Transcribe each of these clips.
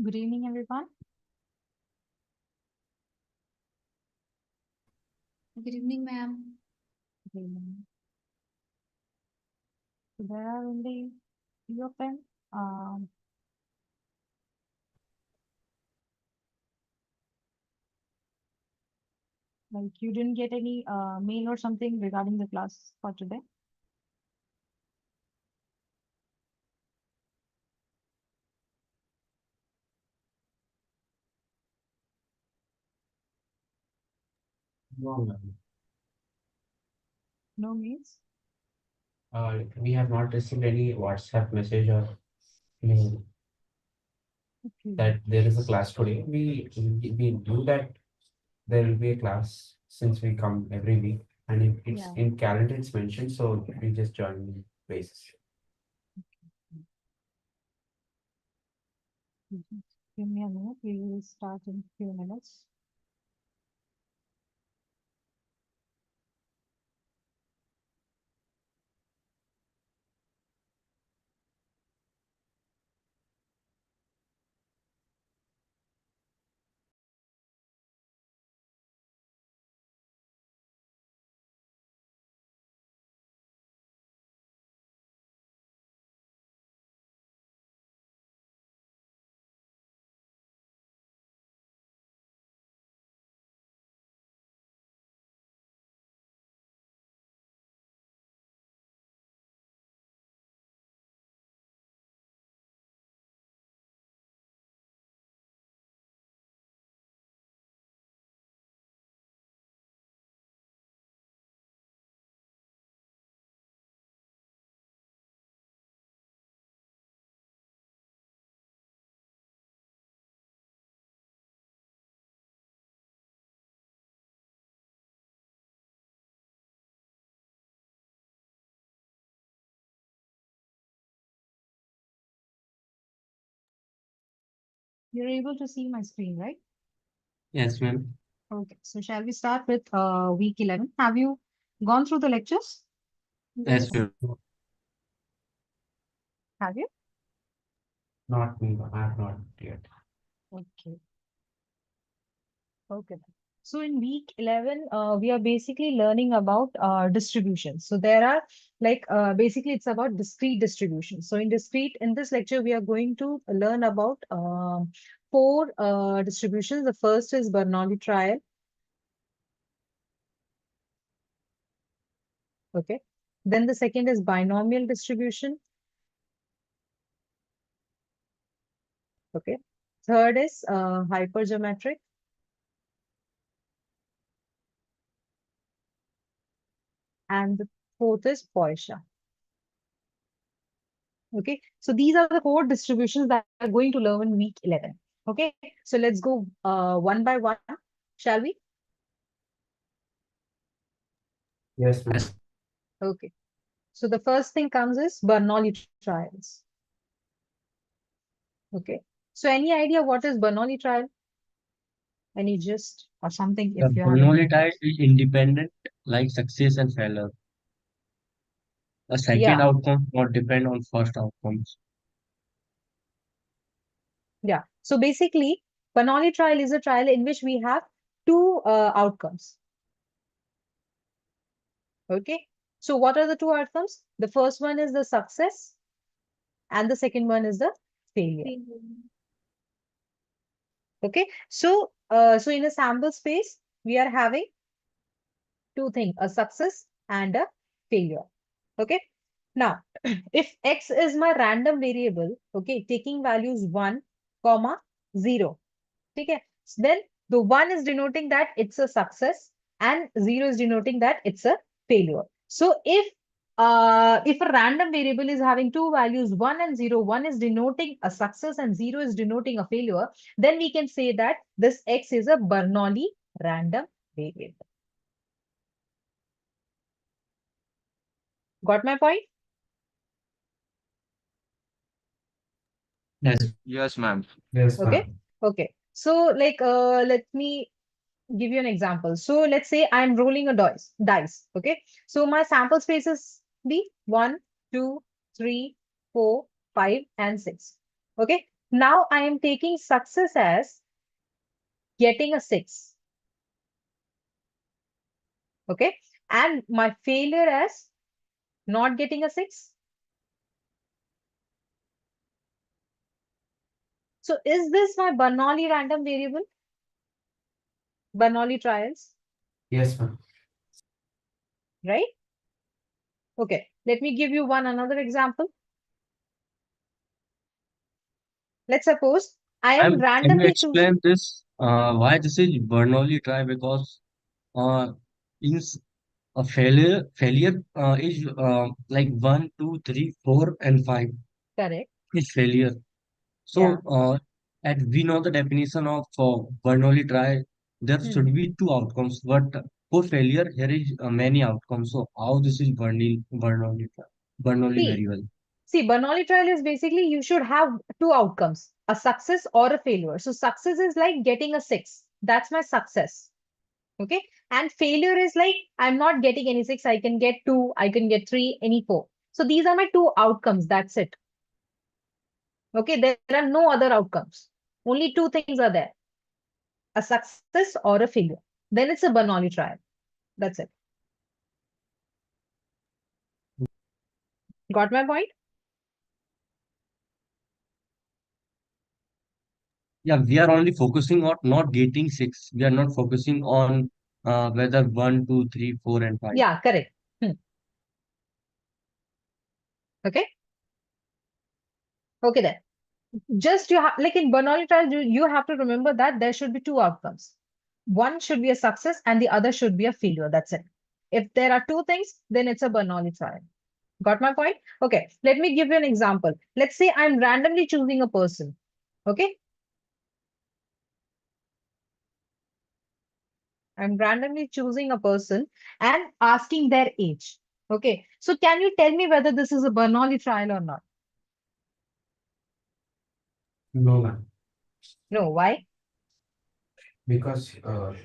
Good evening, everyone. Good evening, ma'am. Good evening. So there are only few of them. Um, like you didn't get any mail or something regarding the class for today. No, ma'am. No mails. We have not received any WhatsApp message or mail Okay. that there is a class today. We knew that there will be a class since we come every week, and if it's Yeah. in calendar it's mentioned, so we just join the basis. Mhm. Give me a minute. We will start in a few minutes. You're able to see my screen, right? Yes, ma'am. Okay. So shall we start with week 11? Have you gone through the lectures? Yes, Yes. ma'am. Have you? Not me. I have not yet. Okay. Okay. So in week 11, we are basically learning about distributions. So there are basically it's about discrete distributions. So in this lecture, we are going to learn about four distributions. The first is Bernoulli trial. Okay. Then the second is binomial distribution. Okay. Third is hypergeometric. And the fourth is Poisson. Okay, so these are the four distributions that are going to learn in week 11. Okay, so let's go one by one, shall we? Yes, ma'am. Okay, so the first thing comes is Bernoulli trials. Okay, so any idea what is Bernoulli trial? Any gist or something The if you have any Bernoulli idea? type is independent, like success and failure. The second Yeah, outcome not depend on first outcomes. yeah. So basically, Bernoulli trial is a trial in which we have two outcomes. Okay, so what are the two outcomes? The first one is the success, and the second one is the failure. Okay, so in a sample space, we are having two things, a success and a failure. Okay, now if x is my random variable, okay, taking values 1, comma 0. Okay, then the 1 is denoting that it's a success and 0 is denoting that it's a failure. So if a random variable is having two values, 1 and 0, 1 is denoting a success and 0 is denoting a failure, then we can say that this x is a Bernoulli random variable. Got my point? Yes. Yes, ma'am. Yes, Okay. ma'am. Okay. So let me give you an example. So let's say I'm rolling a dice. Okay. So my sample spaces be 1, 2, 3, 4, 5, and 6. Okay. Now I am taking success as getting a 6. Okay. And my failure as not getting a 6. So is this my Bernoulli random variable? Bernoulli trials, Yes, ma'am. right? Okay. Let me give you another example. Let's suppose I am Can you randomly choosing. explain this? Why this is Bernoulli try? Because uh, in a failure is like 1, 2, 3, 4, and 5 Correct. is failure. Yeah. So, and we know the definition of Bernoulli try. There Hmm. should be two outcomes, but for failure, here is many outcomes. So, how this is Bernoulli try? Bernoulli See, variable. Bernoulli trial is basically you should have two outcomes, a success or a failure. So success is like getting a 6. That's my success. Okay. And failure is like I'm not getting any 6. I can get 2, I can get 3, any 4. So these are my two outcomes. That's it. Okay. There are no other outcomes. Only two things are there, a success or a failure. Then it's a Bernoulli trial. That's it. Got my point? Yeah, we are only focusing on not getting 6. We are not focusing on whether 1, 2, 3, 4, and 5. Yeah, correct. Hmm. Okay. Okay, then. Just you have like in Bernoulli trial, you have to remember that there should be two outcomes. One should be a success and the other should be a failure. That's it. If there are two things, then it's a Bernoulli trial. Got my point? Okay, let me give you an example. Let's say I'm randomly choosing a person. Okay, I'm randomly choosing a person and asking their age. Okay, so can you tell me whether this is a Bernoulli trial or not? No, ma'am. No, why? Because Because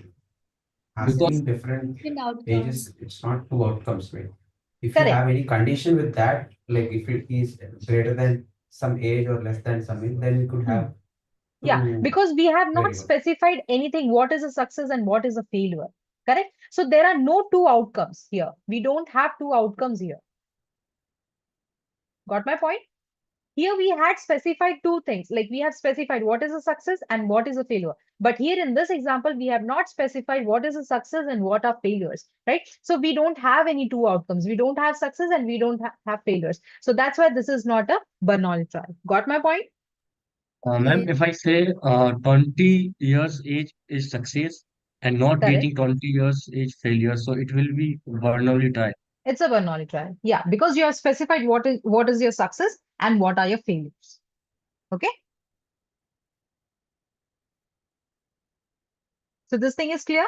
asking different Different outcomes. ages, it's not two outcomes, right? If you Correct. have any condition with that, like if it is greater than some age or less than some age, then you could Hmm. have Yeah, two because we have not variables. specified anything what is a success and what is a failure. Correct? So there are no two outcomes here. We don't have two outcomes here. Got my point? Here we had specified two things, like we have specified what is a success and what is a failure. But here in this example, we have not specified what is a success and what are failures, right? So we don't have any two outcomes. We don't have success and we don't have failures. So that's why this is not a Bernoulli trial. Got my point? ma'am, Yes. if I say 20 years age is success and not Correct. getting 20 years age failure, so it will be Bernoulli try. It's a Bernoulli trial. Yeah, because you have specified what is your success and what are your failures. Okay. So this thing is clear.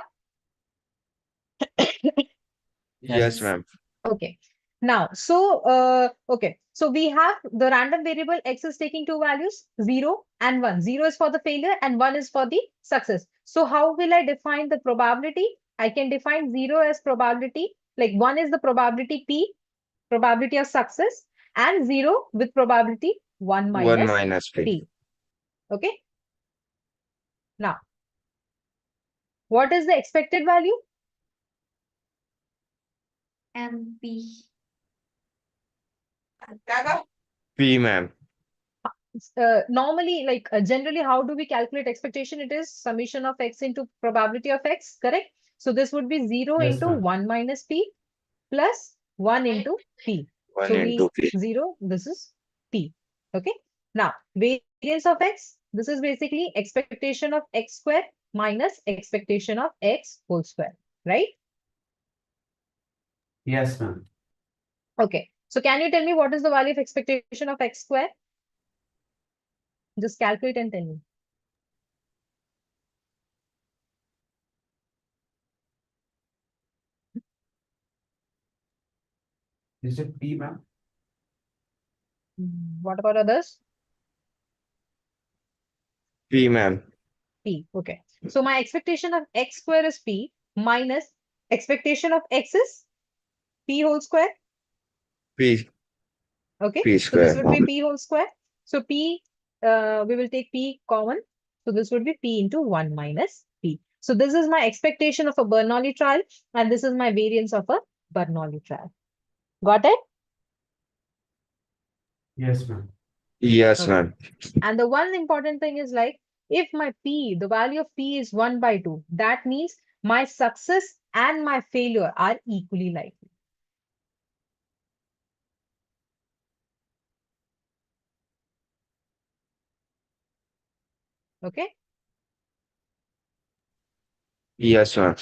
Yes, Yes. Yes. ma'am. Okay. Now, okay. So we have the random variable x is taking two values, 0 and 1. 0 is for the failure and 1 is for the success. So how will I define the probability? I can define 0 as probability, like 1 is the probability P, probability of success, and 0 with probability 1 1 minus minus P. P. Okay. Now, what is the expected value? MP. P, ma'am. Normally, like generally, how do we calculate expectation? It is summation of x into probability of x, correct? So this would be 0 Yes, into ma'am. 1 minus p plus 1 into p. 1 So into P. 0, this is p. Okay. Now, variance of x, this is basically expectation of x square minus expectation of x whole square, right? Yes, ma'am. Okay. So can you tell me what is the value of expectation of x square? Just calculate and tell me. Is it P, ma'am? What about others? P, ma'am. P. Okay. So my expectation of x square is P minus expectation of x is P whole square. P. Okay. P So this square. would be P whole square. So P we will take P common. So this would be P into 1 minus P. So this is my expectation of a Bernoulli trial, and this is my variance of a Bernoulli trial. Got it? Yes, ma'am. Yes, Okay. ma'am. And the one important thing is like, if my P, the value of P is 1 by 2, that means my success and my failure are equally likely. Okay. Yes, ma'am.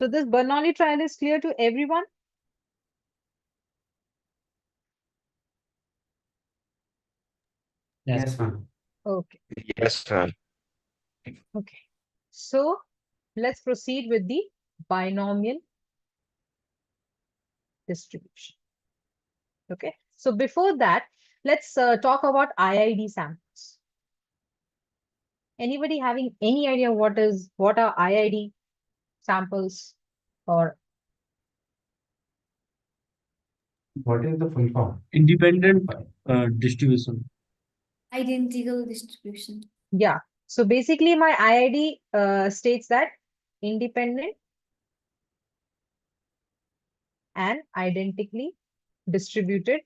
So this Bernoulli trial is clear to everyone? Yes. Yes, ma'am. Okay. Yes, ma'am. Okay. So let's proceed with the binomial distribution. Okay. So before that, let's talk about IID samples. Anybody having any idea what are IID samples, or What is the full form? Independent distribution. Identical distribution. yeah. So basically my IID states that independent and identically distributed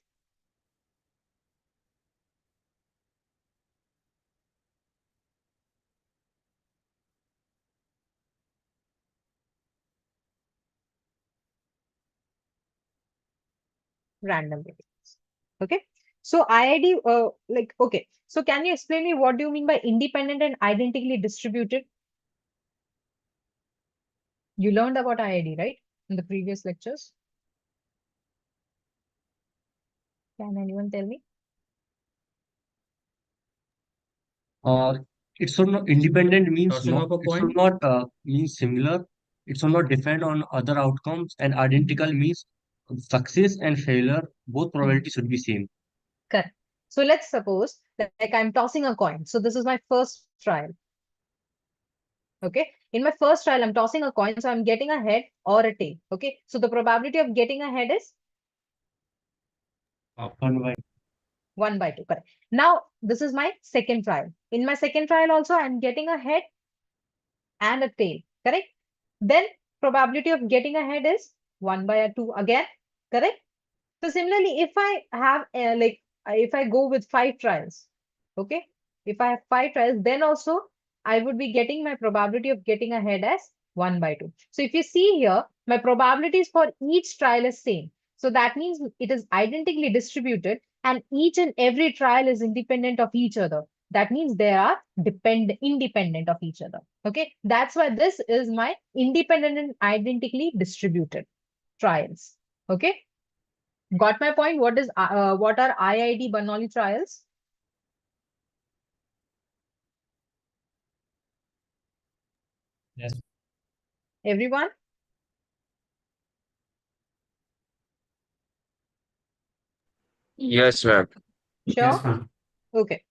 random variables. Okay. So IID, okay. So can you explain me what do you mean by independent and identically distributed? You learned about IID, right? In the previous lectures. Can anyone tell me? Uh, it should not independent means Tossing not. of a It should coin. not mean similar. It should not depend on other outcomes. And identical means success and failure. Both probability should be same. Correct. So let's suppose that like I'm tossing a coin. So this is my first trial. Okay. In my first trial, I'm tossing a coin. So I'm getting a head or a tail. Okay. So the probability of getting a head is 1 by 1 by 2. Correct. Now, this is my second trial. In my second trial also, I'm getting a head and a tail. Correct. Then probability of getting a head is 1 by 2 again. Correct. So similarly, if I have if I go with 5 trials, okay, if I have 5 trials, then also I would be getting my probability of getting ahead as 1 by 2. So if you see here, my probabilities for each trial is same. So that means it is identically distributed and each and every trial is independent of each other. That means they are independent of each other. Okay, that's why this is my independent and identically distributed trials. Okay. Got my point? What are IID Bernoulli trials? yes. Everyone? Yes, ma'am. Sure? Yes, ma'am. Okay.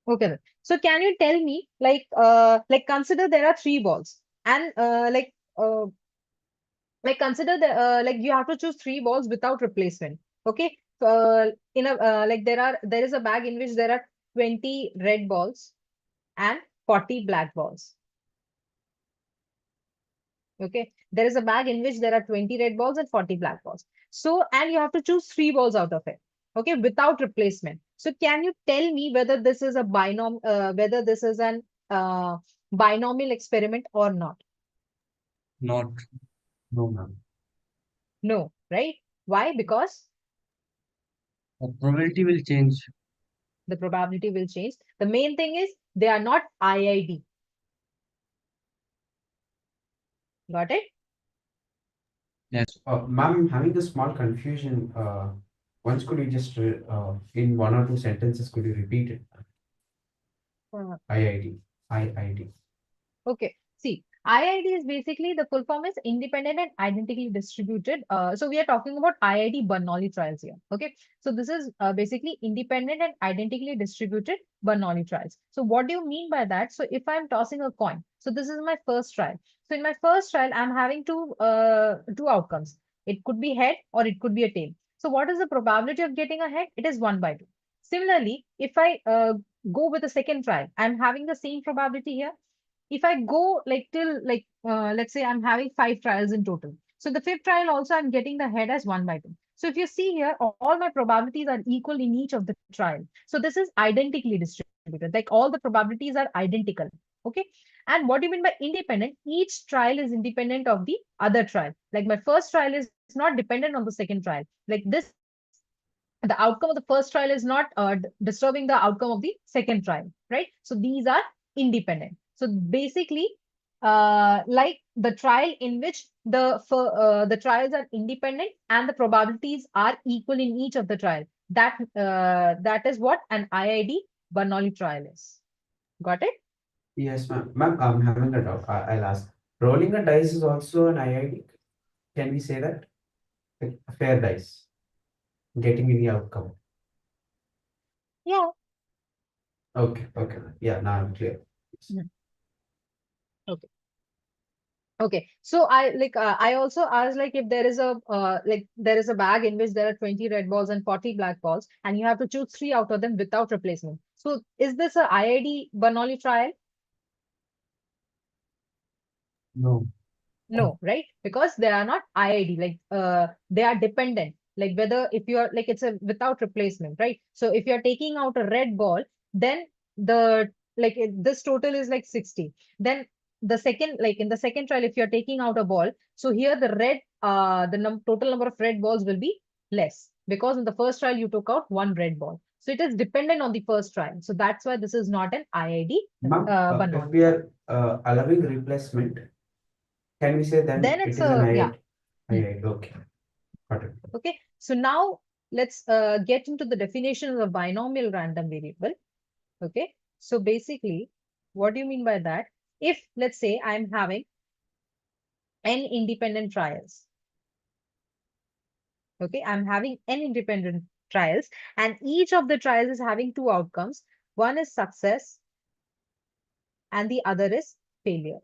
Okay. Then. So can you tell me, like consider there are 3 balls and consider like you have to choose 3 balls without replacement. Okay. In a there is a bag in which there are 20 red balls and 40 black balls. Okay. There is a bag in which there are 20 red balls and 40 black balls. So, and you have to choose 3 balls out of it. Okay. Without replacement. So can you tell me whether this is a whether this is an binomial experiment or not? Not. No, ma'am. No, right? Why? Because Probability will change. the probability will change. The main thing is they are not IID. Got it? Yes. Ma'am, I'm having a small confusion. Once could you just, in 1 or 2 sentences, could you repeat it? Uh, IID. IID. Okay. See, IID is basically the full form is independent and identically distributed. So we are talking about IID Bernoulli trials here. Okay. So this is basically independent and identically distributed Bernoulli trials. So what do you mean by that? So if I'm tossing a coin, so this is my first trial. So in my first trial, I'm having two outcomes. It could be head or it could be a tail. So what is the probability of getting ahead? It is 1 by 2. Similarly, if I go with the second trial, I'm having the same probability here. If I go like till like, let's say I'm having 5 trials in total. So the fifth trial also I'm getting the head as 1 by 2. So if you see here, all my probabilities are equal in each of the trial. So this is identically distributed. Like all the probabilities are identical. Okay. And what do you mean by independent? Each trial is independent of the other trial. Like my first trial is not dependent on the second trial. Like this, the outcome of the first trial is not disturbing the outcome of the second trial, right? So these are independent. So basically, like the trial in which the trials are independent and the probabilities are equal in each of the trial. That is what an IID Bernoulli trial is. Got it? Yes, ma'am. Ma'am, I'm having a doubt. I'll ask. Rolling a dice is also an IID. Can we say that? Like a fair dice, getting any outcome. Yeah. Okay, okay. Yeah, now I'm clear. Mhm. Okay. Okay, so I also asked like if there is a bag in which there are 20 red balls and 40 black balls, and you have to choose 3 out of them without replacement. So is this a IID Bernoulli trial? No. No, right? Because they are not IID, like they are dependent. Like whether if you are like it's a without replacement, right? So if you're taking out a red ball, then this total is like 60. Then the second, like in the second trial, if you're taking out a ball, so here the total number of red balls will be less because in the first trial you took out 1 red ball. So it is dependent on the first trial. So that's why this is not an IID Ma'am, if Bernoulli we trial. are allowing replacement, can we say then Then it it's is an a yeah. IID? IID, okay. Got it. Okay, so now let's get into the definition of a binomial random variable. Okay, so basically, what do you mean by that? If let's say I'm having n independent trials. Okay, I'm having n independent trials, and each of the trials is having 2 outcomes. One is success, and the other is failure.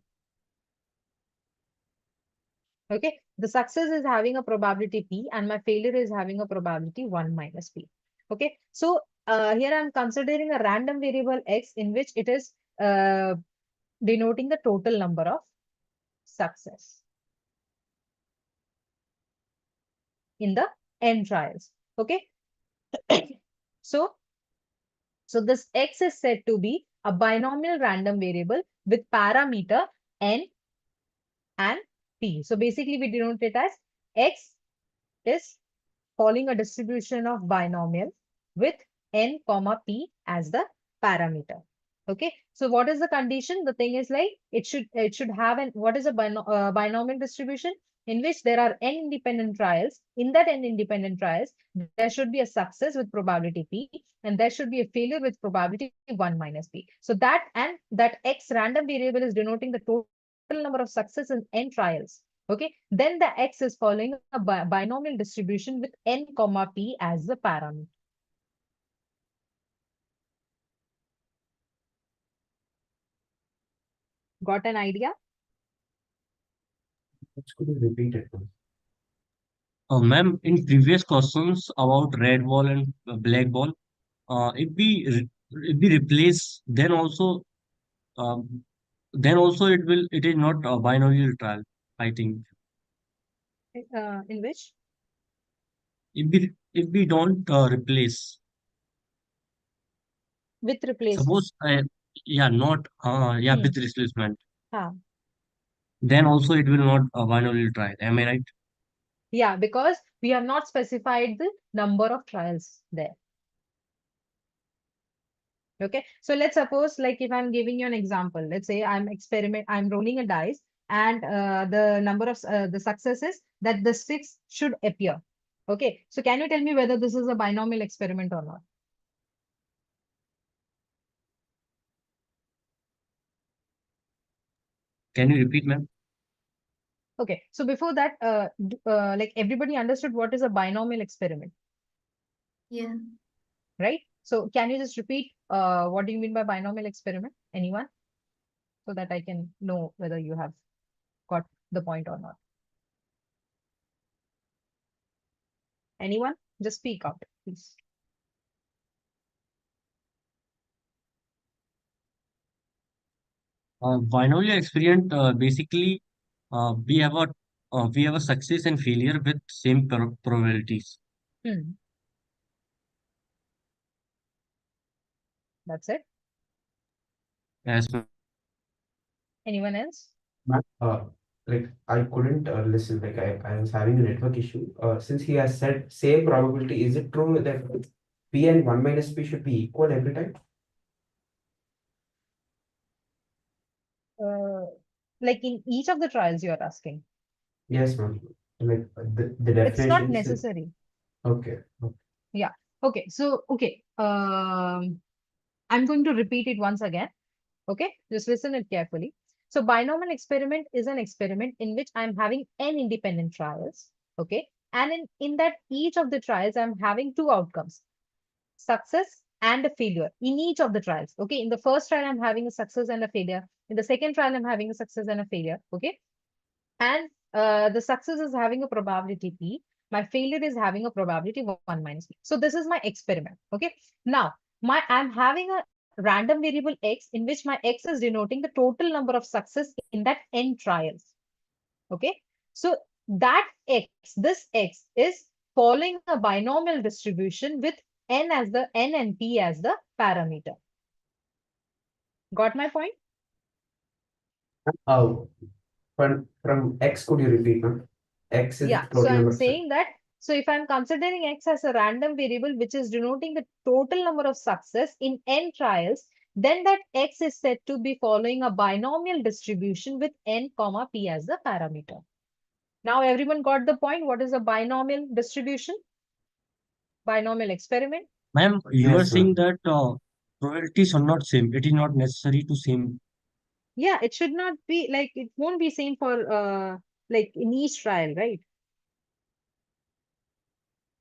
Okay, the success is having a probability p, and my failure is having a probability 1 minus p. Okay, so here I'm considering a random variable x in which it is denoting the total number of success in the n trials. Okay, so this x is said to be a binomial random variable with parameter n and p. So basically, we denote it as x is following a distribution of binomial with n comma p as the parameter. Okay, so what is the condition? The thing is like it should have an what is a binomial distribution in which there are n independent trials. In that n independent trials, there should be a success with probability p, and there should be a failure with probability 1 minus p. So that x random variable is denoting the total number of success in n trials. Okay, then the x is following a binomial distribution with n comma p as the parameter. Got an idea? Could you repeat it, please? Ma'am, in previous questions about red ball and black ball, if we replace, um, then also it is not a binomial trial, I think. In which? If we don't replace, With replacement. suppose yeah, not yeah, Hmm. with replacement, Huh. then also it will not a binomial trial. Am I right? Yeah, because we have not specified the number of trials there. Okay, so let's suppose like if I'm giving you an example, let's say I'm rolling a dice, and the number of the successes that the 6 should appear. Okay, so can you tell me whether this is a binomial experiment or not? Can you repeat, ma'am? Okay, so before that, like everybody understood what is a binomial experiment, Yeah. right? So can you just repeat what do you mean by binomial experiment? Anyone? So that I can know whether you have got the point or not. Anyone? Just speak out, please. Binomial experiment basically we have a success and failure with same probabilities. That's it. As Anyone else? Ma'am, like I couldn't listen. Like I was having a network issue. Since he has said same probability, is it true that P and 1 minus P should be equal every time? Like in each of the trials you are asking. Yes, ma'am. Like the It's not definition. necessary. Okay. Yeah. Okay. So, okay. I'm going to repeat it once again. Okay. Just listen it carefully. So binomial experiment is an experiment in which I'm having n independent trials. Okay. And in that each of the trials, I'm having two outcomes, success and a failure in each of the trials. Okay. In the first trial, I'm having a success and a failure. In the second trial, I'm having a success and a failure. Okay. And the success is having a probability P. My failure is having a probability 1 minus P. So this is my experiment. Okay. Now, I'm having a random variable X in which my X is denoting the total number of success in that n trials. Okay. So that X, this X is following a binomial distribution with n as the n and P as the parameter. Got my point? Oh, from X, could you repeat, ma'am? X is Yeah, the total so I'm number of saying that, so if I'm considering X as a random variable, which is denoting the total number of success in n trials, then that X is said to be following a binomial distribution with n comma P as the parameter. Now everyone got the point. What is a binomial distribution? Binomial experiment. ma'am, you are Yes, ma'am. saying that probabilities are not same. It is not necessary to same. Yeah, it should not be like, it won't be same for like in each trial, right?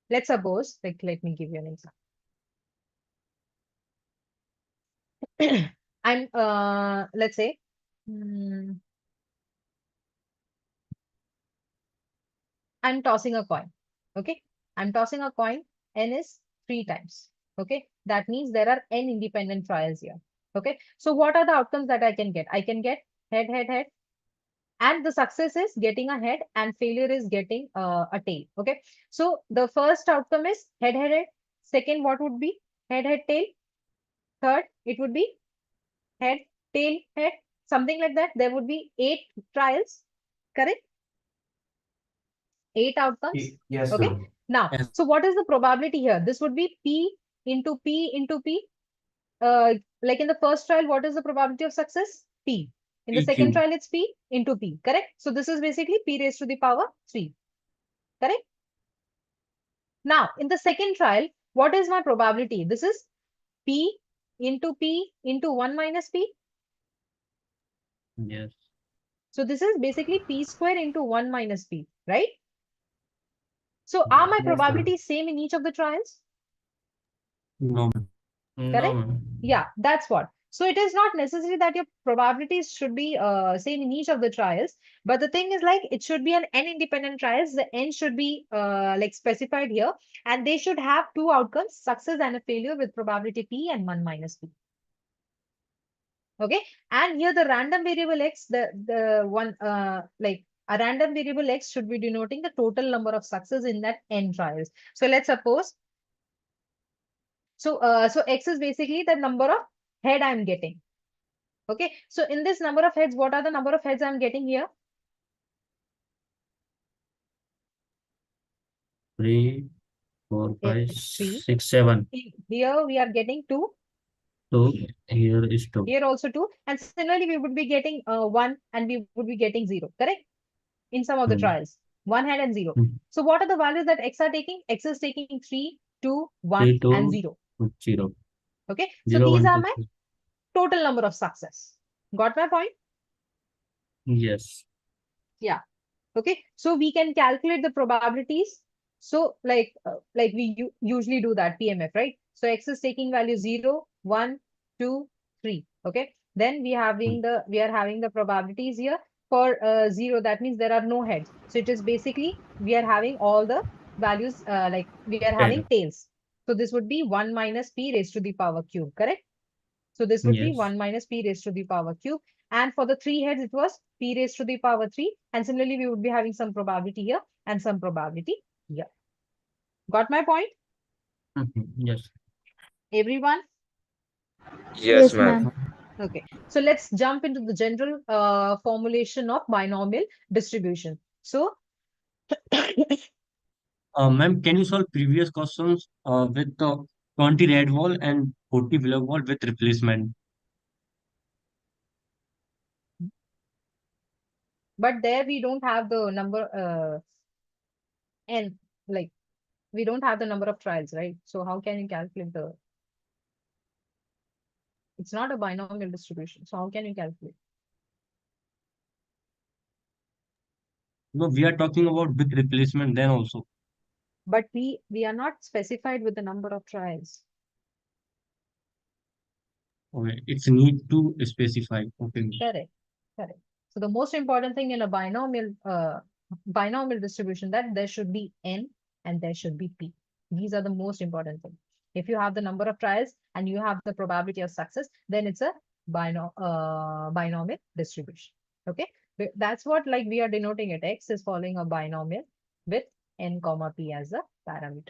Let's suppose, like, let me give you an example. I'm let's say I'm tossing a coin. Okay, I'm tossing a coin. N is 3 times. Okay, that means there are n independent trials here. Okay, so what are the outcomes that I can get? I can get head, head, head, and the success is getting a head and failure is getting a tail. Okay, so the first outcome is head, head, head. Second, what would be head, head, tail? Third, it would be head, tail, head, something like that. There would be 8 trials, correct? 8 outcomes. Yes, Okay. ma'am. Now, Yes. so what is the probability here? This would be P into P into P. Like in the first trial, what is the probability of success? P. In the P second cube. trial, it's P into P, correct? So this is basically P raised to the power 3, correct? Now, in the second trial, what is my probability? This is P into 1 minus P. Yes. So this is basically P square into 1 minus P, right? So are my Yes, ma'am. probabilities same in each of the trials? No, ma'am. Correct? No, ma'am. Yeah, that's what. So it is not necessary that your probabilities should be same in each of the trials. But the thing is like it should be an n independent trials. The n should be like specified here. And they should have two outcomes, success and a failure with probability P and 1 minus P. Okay. And here the random variable X, the one like a random variable X should be denoting the total number of success in that n trials. So let's suppose, so X is basically the number of head I'm getting. Okay, so in this number of heads, what are the number of heads I'm getting here? 3, 4, 5, Three. 6, 7. Here we are getting 2. 2. Here is 2. Here also 2. And similarly, we would be getting 1 and we would be getting 0, correct? In some of the Hmm. trials, 1 head and 0. Hmm. So what are the values that X are taking? X is taking 3, 2, 1 3, 2, and 0. 0. Okay, so 0, these 1, are 2, my 3. total number of success. Got my point? Yes. Yeah. Okay, so we can calculate the probabilities. So like we usually do that PMF, right? So X is taking value 0, 1, 2, 3. Okay, then we are having the probabilities here for 0. That means there are no heads. So it is basically we are having all the values, like we are having tails. So this would be 1 minus p raised to the power cube, correct? So this would be Yes. 1 minus p raised to the power cube. And for the three heads, it was p raised to the power 3. And similarly, we would be having some probability here and some probability here. Got my point? Yes. Everyone? Yes, ma'am. Okay. So let's jump into the general formulation of binomial distribution. So Ma'am, can you solve previous questions with 20 red wall and 40 black wall with replacement? but there we don't have the number n, like we don't have the number of trials, right? So how can you calculate the, it's not a binomial distribution. So how can you calculate? No, we are talking about with replacement then also. But we are not specified with the number of trials. Okay, it's need to specify. Okay. Correct. Correct. So the most important thing in a binomial distribution, that there should be n and there should be p. These are the most important things. If you have the number of trials and you have the probability of success, then it's a binomial distribution. Okay. That's what like we are denoting it. X is following a binomial with n comma p as a parameter.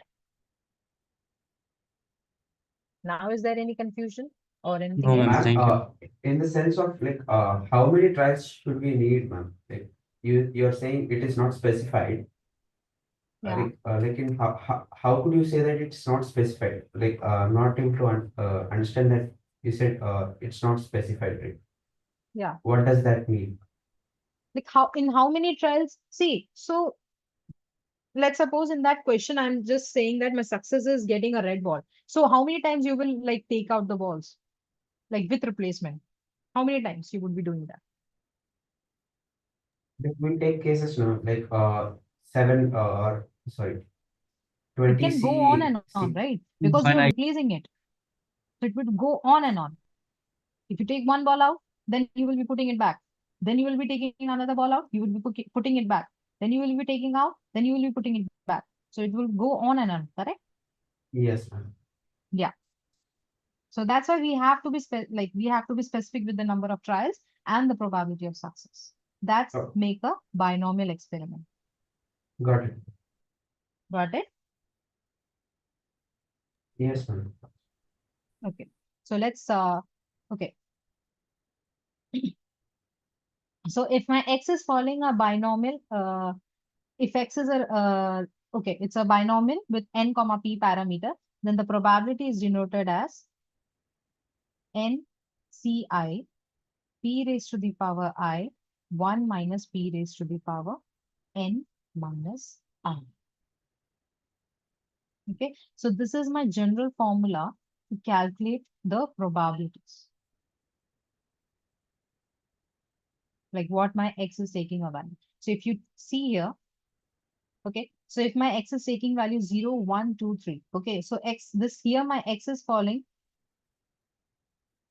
Now, is there any confusion or anything No, ma'am, else? Ma'am, thank you. in the sense of like, how many trials should we need, ma'am? Like, you're saying it is not specified. Yeah. Like in how could you say that it's not specified? Like, I'm not able to understand that you said it's not specified, right? Yeah. What does that mean? Like how many trials? See, so let's suppose in that question, I'm just saying that my success is getting a red ball. So how many times you will like take out the balls, like with replacement? How many times you would be doing that? Like, we'll take cases now, like 7 or sorry, It 20 can go on and on, C. right? Because Fine, you're replacing it. So it would go on and on. If you take one ball out, then you will be putting it back. Then you will be taking another ball out, you will be putting it back. Then you will be taking out, then you will be putting it back. So it will go on and on, correct? Yes, ma'am. Yeah. So that's why we have to be we have to be specific with the number of trials and the probability of success. That's Oh, make a binomial experiment. got it. Got it? Yes, ma'am. Okay. So let's okay. So if my x is following a binomial, if x is a okay, it's a binomial with n comma p parameter, then the probability is denoted as n ci p raised to the power I 1 minus p raised to the power n minus I. Okay, so this is my general formula to calculate the probabilities, like what my x is taking a value. So if you see here, okay, so if my x is taking value 0, 1, 2, 3, okay, so x, this here my x is falling.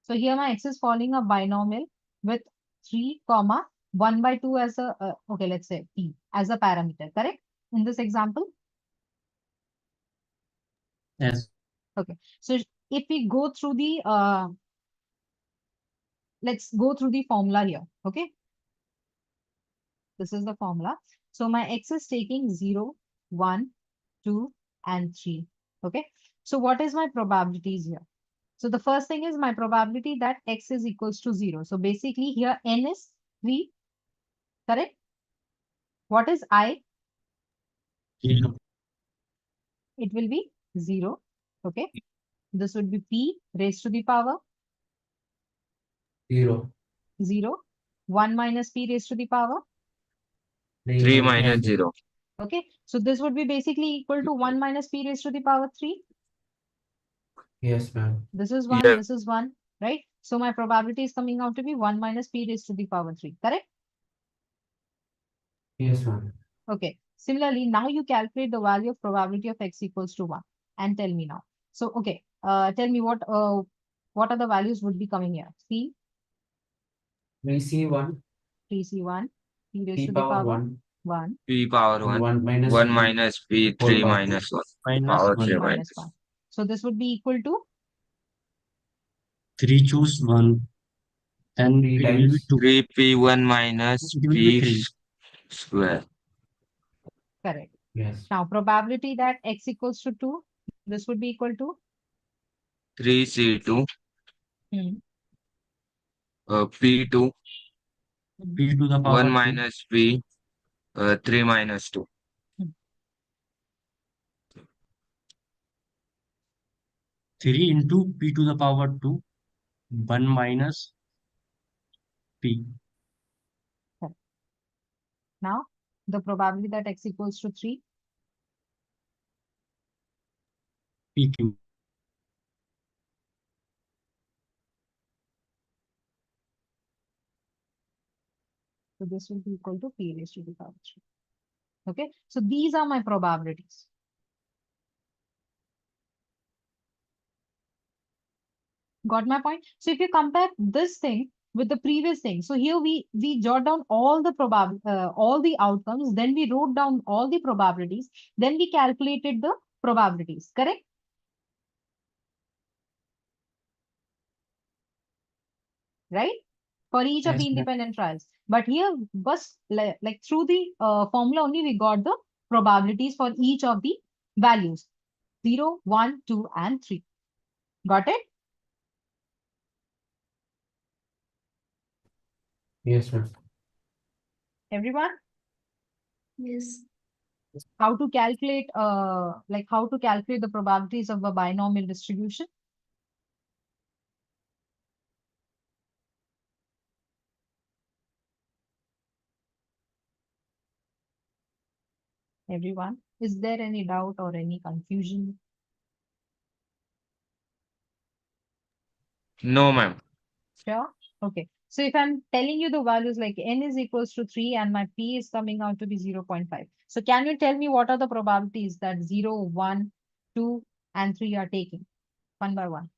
So here my x is following a binomial with 3 comma 1 by 2 as a, okay, let's say p as a parameter, correct? In this example, yes. okay. So if we go through the, let's go through the formula here, okay? This is the formula. So my x is taking 0, 1, 2, and 3, okay? So what is my probabilities here? So the first thing is my probability that x is equals to 0. So basically here n is 3, correct? What is I? Yeah. It will be 0, okay? This would be p raised to the power 0. 0. 1 minus p raised to the power, 3 minus And 0. okay? So this would be basically equal to 1 minus p raised to the power 3. Yes, ma'am. This is 1, Yeah. this is 1, right? So my probability is coming out to be 1 minus p raised to the power 3, correct? Yes, ma'am. Okay. Similarly, now you calculate the value of probability of x equals to 1 and tell me now. So, okay, tell me what are the values would be coming here? C, 3C1, 3c1, p raised P to the power power 1, 1 P power 1. 1 minus 1 3 minus P, whole 3 power minus 1. Minus Power 1. 3 minus minus 1. So this would be equal to 3 choose 1. Then 3 it will be times 2. 3P1 minus It will be P 3. square. correct. yes. Now probability that x equals to 2, this would be equal to 3C2, hmm, P2, P to the 1 power 2. minus P, 3 minus 2. hmm, 3 into P to the power 2. 1 minus P. correct. Now the probability that x equals to 3, PQ. so this will be equal to p raised to the power 3. Okay, so these are my probabilities. Got my point? So if you compare this thing with the previous thing, so here we jot down all the all the outcomes, then we wrote down all the probabilities, then we calculated the probabilities, correct? Right? For each of the Yes, ma'am. independent trials. But here, was like through the formula only, we got the probabilities for each of the values 0, 1, 2, and 3. Got it? Yes, ma'am. Everyone? Yes. How to calculate how to calculate the probabilities of a binomial distribution? Everyone, is there any doubt or any confusion? No, ma'am. Sure. Okay. So if I'm telling you the values like n is equals to 3 and my p is coming out to be 0.5. So can you tell me what are the probabilities that 0, 1, 2, and 3 are taking one by one?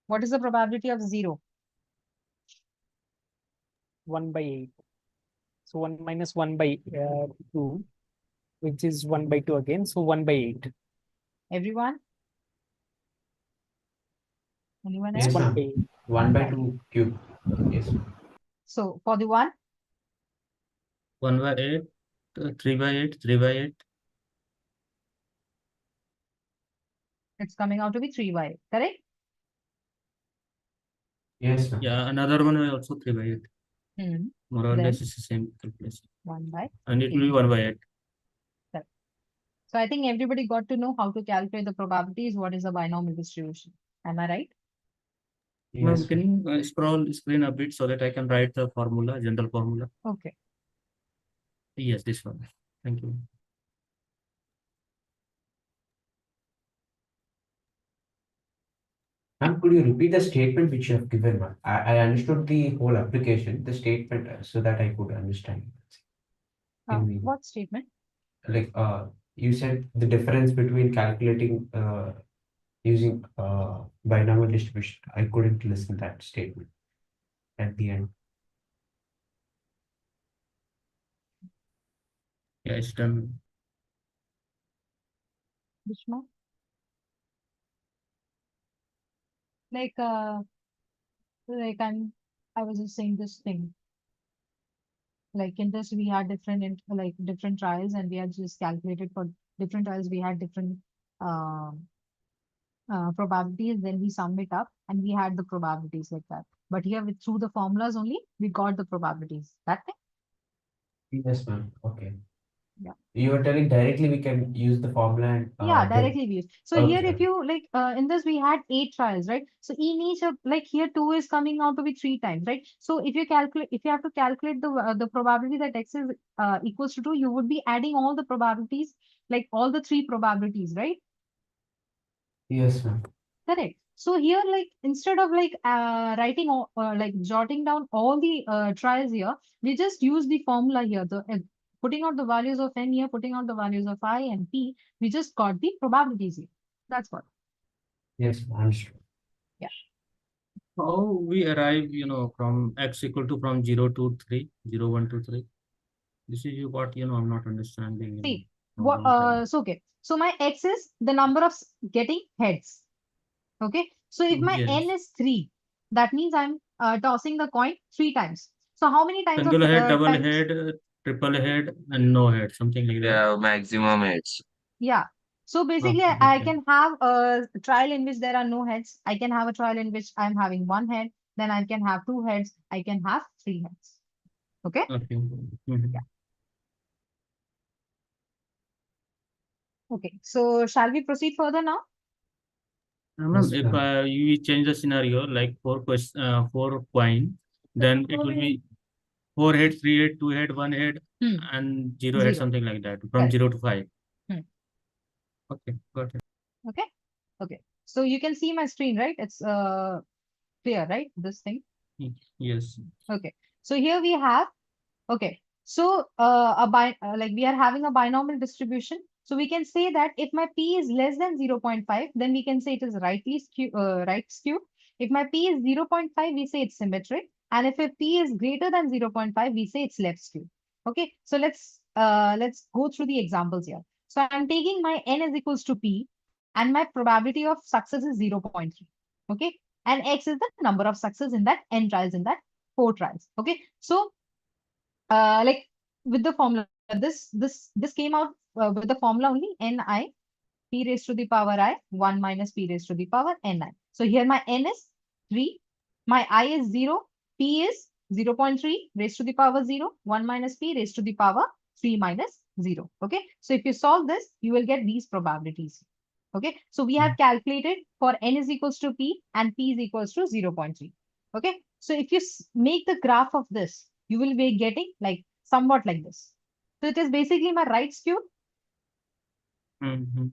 What is the probability of 0? 1 by 8. So 1 minus 1 by 2, which is 1 by 2 again. So 1 by 8. Everyone? Anyone Yes, else? 1 ma'am. by 8. 1 by 2 cube. Yes. So for the 1, 1 by 8, 3 by 8, 3 by 8. it's coming out to be 3 by 8, correct? Yes, ma'am. Yeah, another one will also 3 by 8. Hmm. More or Then less it's the same calculation. 1 by And it will 8. be 1 by 8. Correct. So I think everybody got to know how to calculate the probabilities. What is a binomial distribution? Am I right? Ma'am, Yes, can ma'am. you scroll screen a bit so that I can write the formula, general formula? Okay. Yes, this one. Thank you. Ma'am, could you repeat the statement which you have given, ma'am? I understood the whole application, the statement, so that I could understand. In the, What statement? like, you said the difference between calculating using binomial distribution. I couldn't listen that statement at the end. Yeah, it's done. Which one? Like I was just saying this thing. Like in this, we had different trials, and we had just calculated for different trials. We had different uh, probabilities. Then we sum it up, and we had the probabilities like that. But here, through the formulas only, we got the probabilities. That thing. Yes, ma'am. Okay. Yeah. You were telling directly we can use the formula and Yeah, get. directly we use. So here, Okay. if you like, in this we had 8 trials, right? So in each of like here 2 is coming out to be 3 times, right? So if you calculate, if you have to calculate the probability that x is equals to 2, you would be adding all the probabilities, like all the 3 probabilities, right? Yes, ma'am. Correct. So here, like instead of like writing or like jotting down all the trials here, we just use the formula here. The putting out the values of n here, putting out the values of I and p. We just got the probabilities here. That's what. Yes, ma'am. Understood. Yeah. How we arrive, from x equal to from 0 to 3, 0, 1 to 3. This is what, I'm not understanding, See, from what long time. so okay. So my x is the number of getting heads. Okay. So if my n Yes. is 3, that means I'm tossing the coin 3 times. So how many times of Single head, double times? head, triple head, and no head, something like that. Yeah, maximum heads. Yeah. So basically, Okay, I okay. can have a trial in which there are no heads. I can have a trial in which I'm having 1 head. Then I can have 2 heads. I can have 3 heads. Okay. Okay. Yeah. Okay. So shall we proceed further now? Ma'am, Yes, if ma'am. you change the scenario like four coin, then it will be 4 head, 3 head, 2 head, 1 head, Hmm. and 0 head, 0. something like that, from Correct. 0 to 5. Hmm. Okay, got it. Okay. Okay. So you can see my screen, right? It's clear, right? This thing. Yes. Okay. So here we have, okay. So like we are having a binomial distribution. So we can say that if my p is less than 0.5, then we can say it is right skewed. If my p is 0.5, we say it's symmetric. And if a p is greater than 0.5, we say it's left skewed. Okay. So let's go through the examples here. So I'm taking my n is equals to p, and my probability of success is 0.3. Okay. And x is the number of success in that n trials, in that 4 trials. Okay. So like with the formula, this came out with the formula only ni p raised to the power I 1 minus p raised to the power ni. So here my n is 3, my I is 0, p is 0.3 raised to the power 0, 1 minus p raised to the power 3 minus 0. Okay. So if you solve this, you will get these probabilities. Okay. So we have calculated for n is equals to p and p is equals to 0.3. Okay. So if you make the graph of this, you will be getting like somewhat like this. So it is basically my right skew. Mm-hmm.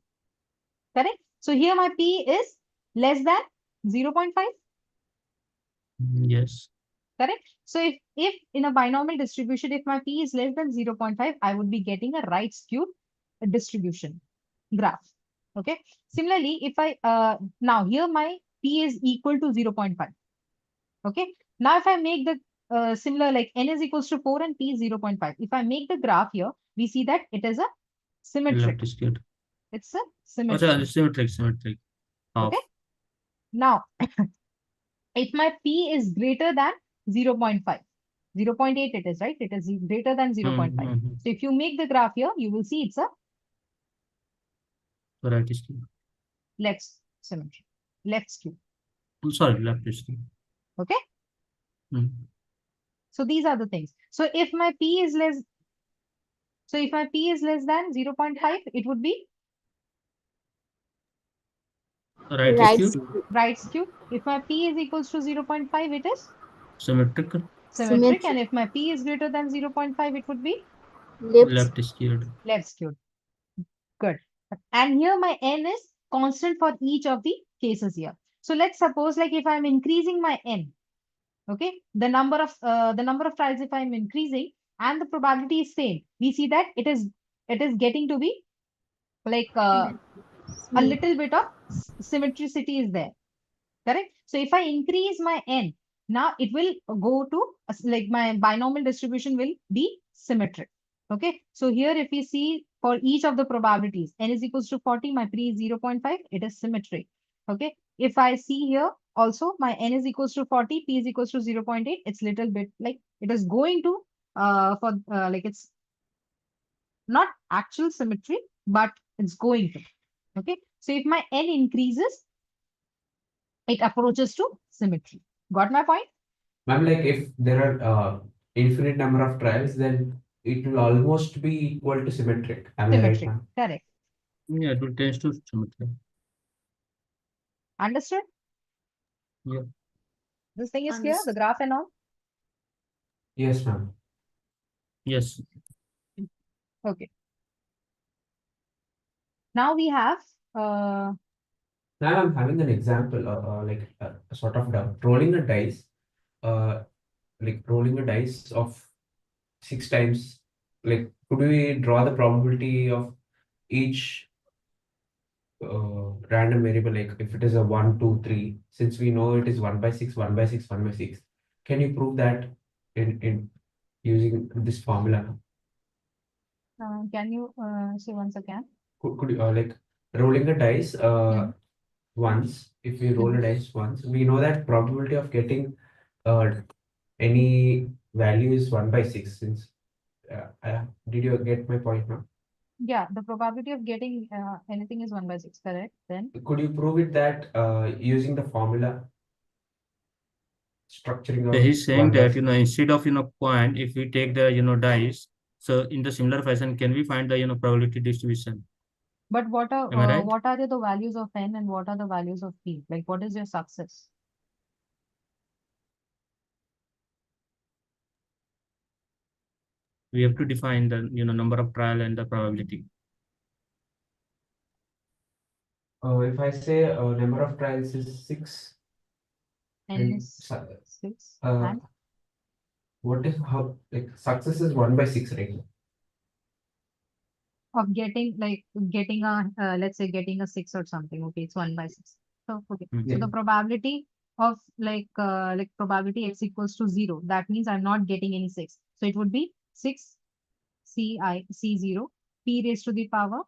Correct. So here my p is less than 0.5. Yes. Correct. So if in a binomial distribution, if my p is less than 0.5, I would be getting a right skewed distribution graph. Okay. Similarly, if I now here my p is equal to 0.5. Okay. Now if I make the similar, like n is equals to 4 and p is 0.5. If I make the graph here, we see that it is a symmetric. Left skewed. It's a Oh, symmetric. symmetric. Half. Okay. Now, if my p is greater than 0.5, 0.8 it is, right? It is greater than 0.5. Mm-hmm. So if you make the graph here, you will see it's a Right skewed. left symmetry, left skew. Sorry, left skewed. Okay. Mm. So these are the things. So if my p is less, so if my p is less than 0.5, it would be Right Right. skewed. right skew. If my p is equals to 0.5, it is Symmetric. symmetric. Symmetric. And if my p is greater than 0.5, it would be Left. Left skewed. left skewed. Good. And here my n is constant for each of the cases here. So let's suppose like if I'm increasing my n, okay, the number of trials if I'm increasing and the probability is same, we see that it is getting to be like a little bit of symmetricity is there. Correct. So if I increase my n, now it will go to like my binomial distribution will be symmetric. Okay. So here if we see for each of the probabilities, n is equals to 40, my p is 0.5, it is symmetric. Okay. If I see here also my n is equals to 40, p is equals to 0.8, it's little bit like it is going to like it's not actual symmetry, but it's going to. Okay. So if my n increases, it approaches to symmetry. Got my point? Ma'am, like if there are infinite number of trials, then it will almost be equal to symmetric. Am I right, Symmetric. ma'am? Correct. Yeah, it will tend to symmetry. Understood? Yeah. This thing is clear, the graph and all? Yes, ma'am. Yes. Okay. Now we have Now I'm having an example, like a sort of doubt. Rolling a dice, like rolling a dice of 6 times. Like, could we draw the probability of each random variable, like if it is a 1, 2, 3, since we know it is 1 by 6, 1 by 6, 1 by 6, can you prove that in using this formula? Can you say once again? Could you like rolling a dice once, if we roll a dice once, we know that probability of getting any value is 1 by 6, since did you get my point now? Yeah, the probability of getting anything is 1 by 6, correct? Then Could you prove it that using the formula structuring So of he's saying 1 by that, instead of, point, if we take the, dice, so in the similar fashion, can we find the, probability distribution? but what Am I right? are the values of n and what are the values of p? Like what is your success? We have to define the, number of trial and the probability. if I say number of trials is 6, N and is 6 uh, and what is how, like success is 1 by 6, right? of getting a let's say getting a 6 or something. Okay, it's 1 by 6. So okay, so Yeah. the probability of like probability x equals to 0. That means I'm not getting any 6. So it would be 6 C0 p raised to the power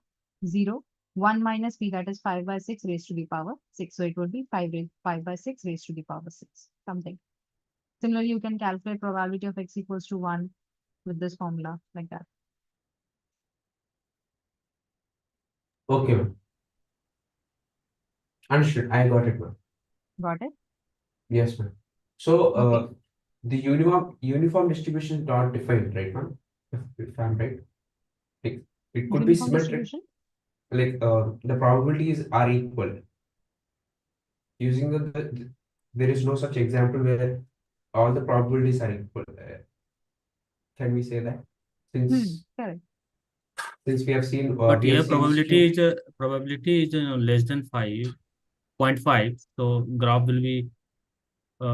0, 1 minus p, that is 5 by 6 raised to the power 6. So it would be 5 by 6 raised to the power 6 something. Similarly, you can calculate probability of x equals to 1 with this formula like that. Okay, ma'am. Understood. I got it, ma'am. Got it? Yes, ma'am. So Okay. the uniform distribution is not defined, right, ma'am? If I'm right, it could be Uniform symmetric. distribution? Like the probabilities are equal. Using there is no such example where all the probabilities are equal. Can we say that? Since Correct. we have seen But we here have seen probability is less than 5.5. So graph will be See,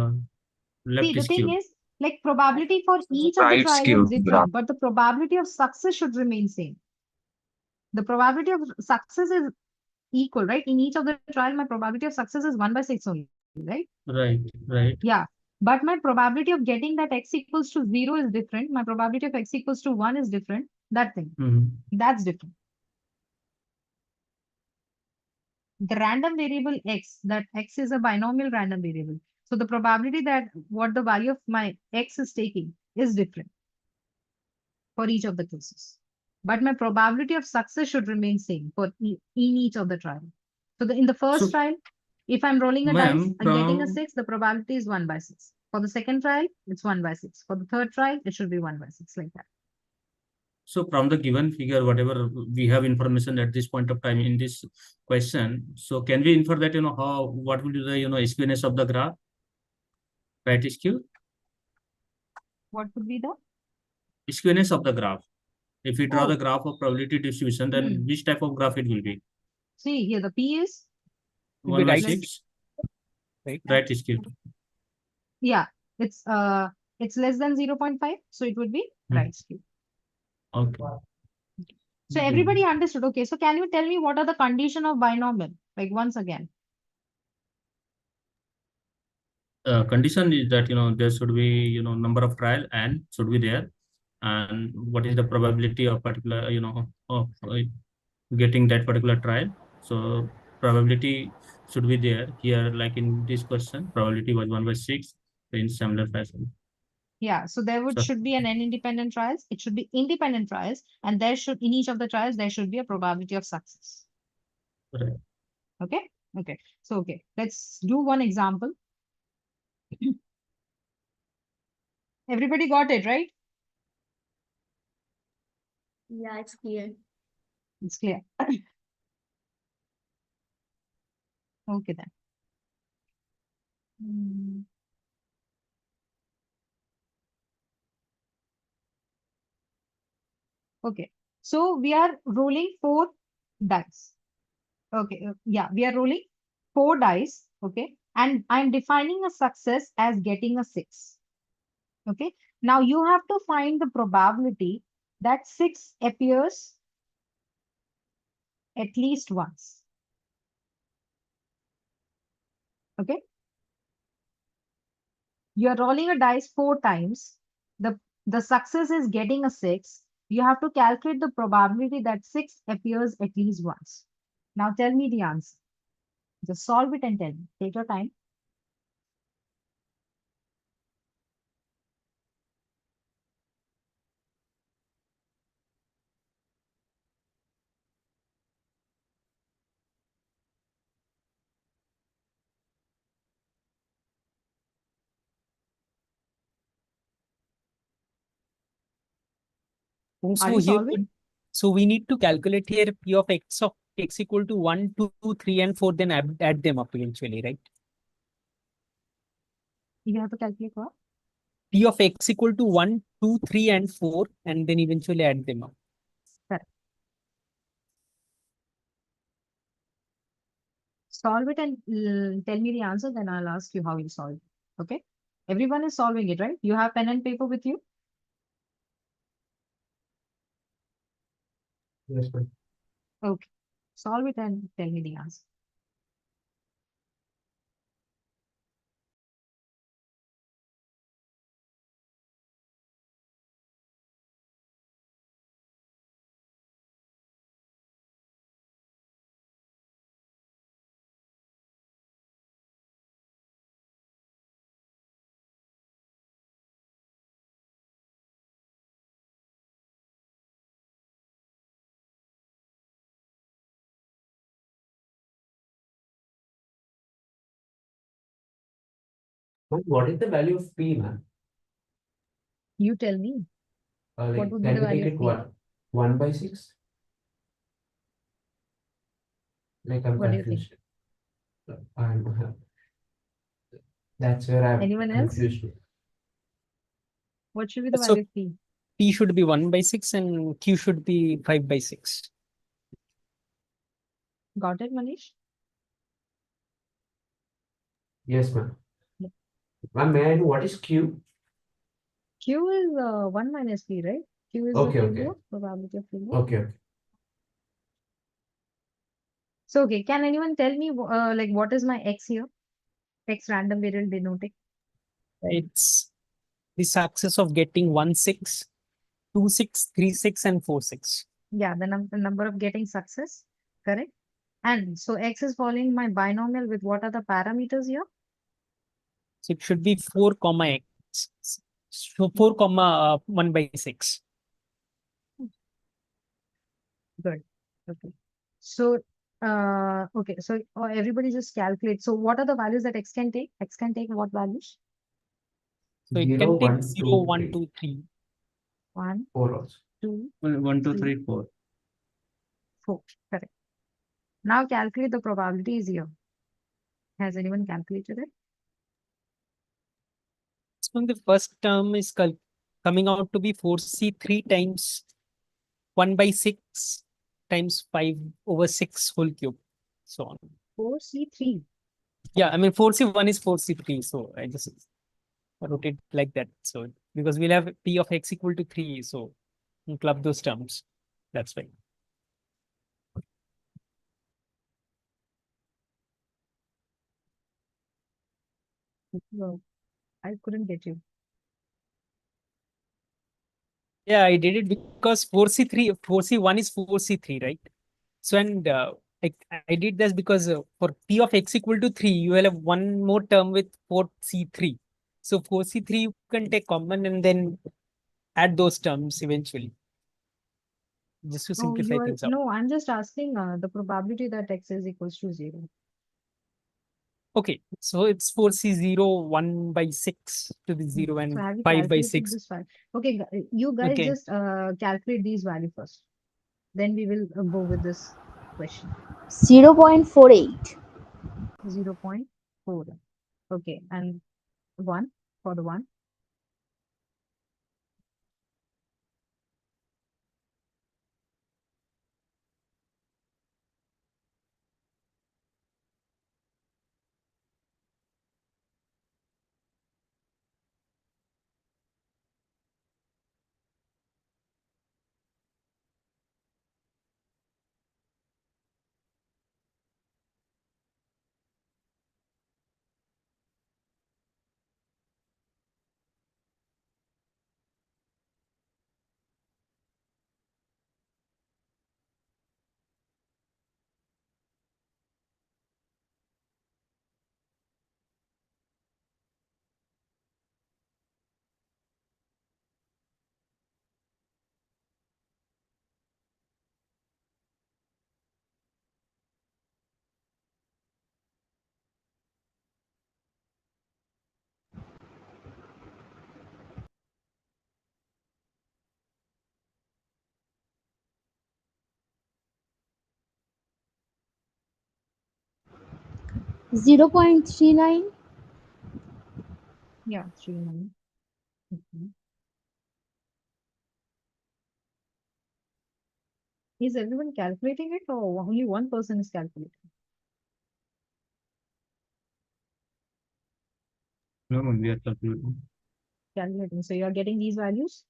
left the thing skewed. is, like probability for each of the Right trial is skewed graph. different, but the probability of success should remain same. The probability of success is equal, right? In each of the trial, my probability of success is 1 by 6 only, right? Right. Yeah. But my probability of getting that x equals to 0 is different. My probability of x equals to 1 is different. That thing. That's different. The random variable x, that x is a binomial random variable. So the probability that what the value of my x is taking is different for each of the cases. But my probability of success should remain same for in each of the trial. So in the first So, trial, if I'm rolling a dice ma'am, and getting a 6, the probability is 1 by 6. For the second trial, it's 1 by 6. For the third trial, it should be 1 by 6, like that. So from the given figure, whatever we have information at this point of time in this question, so can we infer that, what will be the, skewness of the graph? Right skew? What would be the? Skewness of the graph. If we draw Oh. the graph of probability distribution, then which type of graph it will be? See, here the P is? One by right. 6? Right. Right skewed. Yeah, it's less than 0.5, so it would be right skewed. Okay. So everybody understood. Okay, so can you tell me what are the condition of binomial? Like once again. Condition is that, there should be, number of trial and should be there. And what is the probability of particular, of getting that particular trial. So probability should be there here, like in this question, probability was 1 by 6 in similar fashion. Yeah, so there should be an n independent trials. It should be independent trials, and there should in each of the trials there should be a probability of success. Right. Okay. Okay. So okay, let's do one example. Everybody got it, right? Yeah, it's clear. It's clear. Okay then. Okay, so we are rolling 4 dice. Okay, yeah, we are rolling 4 dice. Okay, and I'm defining a success as getting a 6. Okay, now you have to find the probability that 6 appears at least once. Okay. You are rolling a dice 4 times. The success is getting a 6. You have to calculate the probability that 6 appears at least once. Now tell me the answer. Just solve it and tell me. Take your time. And Are so you here, solving? so we need to calculate here P of x equal to 1, 2, 3, and 4, then add them up eventually, right? You have to calculate what? P of x equal to 1, 2, 3, and 4, and then eventually add them up. Correct. Solve it and tell me the answer, then I'll ask you how you solve it. Okay? Everyone is solving it, right? You have pen and paper with you? Yes, ma'am. Okay. Solve it and tell me the answer. Ma'am, what is the value of P, ma'am? You tell me. What would be Can the we value take of it P? 1/6? I'm What do you think? confused. That's where I'm Anyone else? confused. What should be the So value of P? P should be 1/6 and Q should be 5/6. Got it, Manish? Yes, ma'am. Yeah. Ma'am, may I know what is Q? Q is 1 minus P, right? Q is the Okay, okay. failure, probability of failure. Okay. So, okay, can anyone tell me what is my X here? X random variable denoting. It's the success of getting 1, 6, 2, 6, 3, 6, and 4, 6. Yeah, the number of getting success, correct? And so X is following my binomial with what are the parameters here? So it should be 4 comma x. So 4 comma 1/6. Good. Okay. So, okay. So everybody just calculate. So what are the values that X can take? X can take what values? So it 0, can take 1, 0, 2, 1, 3, 2, 3. 1, 4 also. 2, 1, 2, 3, 3, 4. 4. Correct. Now calculate the probabilities here. Has anyone calculated it? So the first term is coming out to be 4c3 times 1/6 times 5/6 whole cube. So on. 4C3. Yeah, I mean 4c1 is 4c3. So I just wrote it like that. So because we'll have P of x equal to 3. So we'll club those terms. That's why. No, I couldn't get you. Yeah, I did it because 4c3, 4c1 is 4c3, right? So, and I did this because for P of x equal to 3, you will have one more term with 4c3. So 4c3 you can take common and then add those terms eventually, just to Oh, simplify things out. no, I'm just asking the probability that X is equals to 0. Okay, so it's 4c0 1/6 to the 0 So and have you calculated 5/6. this file? Okay, you guys Okay, just calculate these value first. Then we will go with this question. 0.48. 0.4. Okay, and 1 for the 1. 0.39. Yeah, 39. Okay. Is everyone calculating it or only one person is calculating? No, we are calculating. Calculating. So you are getting these values?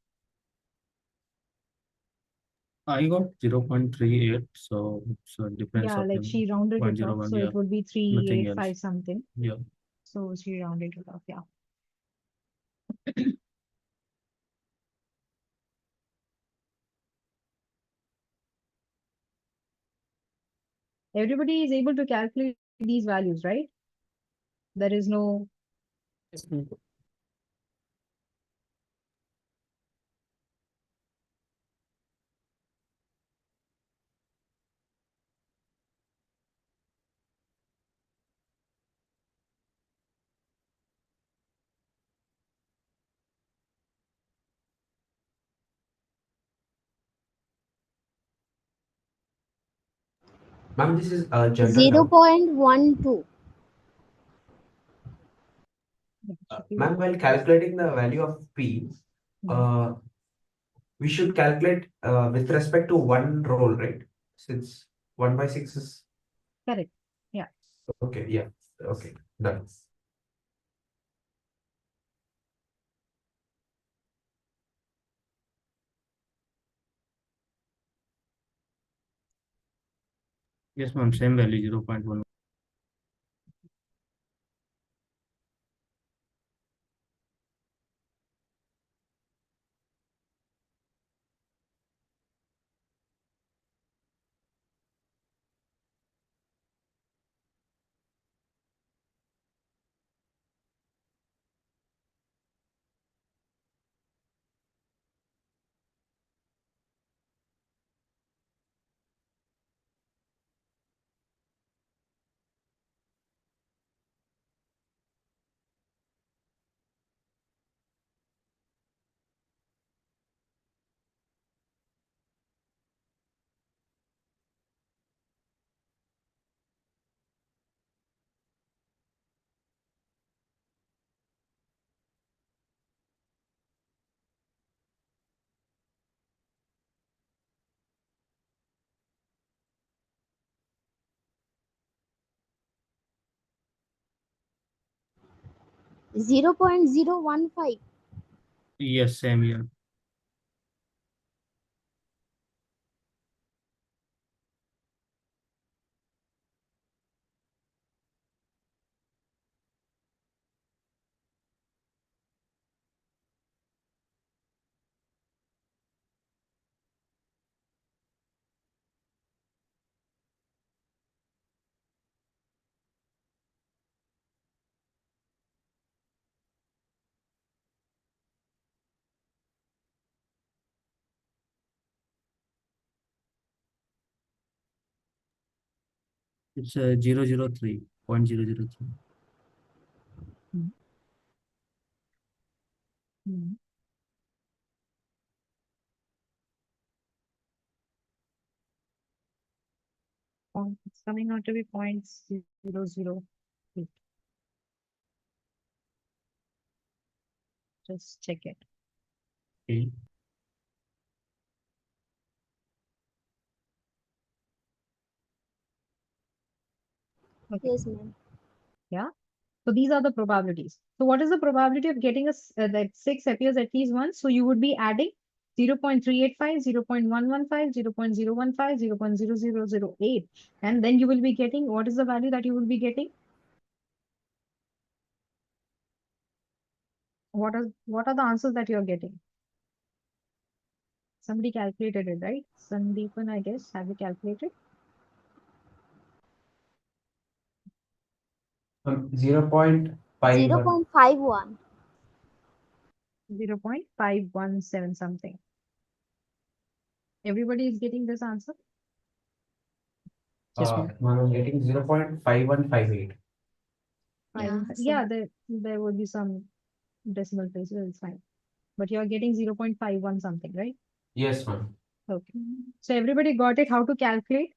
I got 0.38, so it's a difference Yeah, of like she rounded it off. 0.01. So Yeah, it would be nothing else. 385 something. Yeah. So she rounded it off. Yeah. Everybody is able to calculate these values, right? There is no. Yes, ma'am. 'Ma'am, this is a general doubt. 0.12. Ma'am, while calculating the value of P, uh, we should calculate with respect to one roll, right? Since 1/6 is Correct. Yeah. okay. Yeah. Okay. Done. Yes, ma'am. Same value, 0.1. Zero point zero one five. Yes, same here. It's 0.003. Mm. Mm. It's coming out to be 0.008. Just check it. Okay. Okay. Yes, ma'am. Yeah. So these are the probabilities. So what is the probability of getting that 6 appears at least once? So you would be adding 0.385, 0.115, 0.015, 0.0008. And then you will be getting, what is the value that you will be getting? What are the answers that you're getting? Somebody calculated it, right? Sandeepan, I guess. Have you calculated? 0.51. 0.51. 0.517 something. Everybody is getting this answer? Yes, ma'am. Ma'am, I'm getting 0.5158. Yeah, Yeah, there will be some decimal places, it's fine. But you're getting 0.51 something, right? Yes, ma'am. Okay. So everybody got it, how to calculate?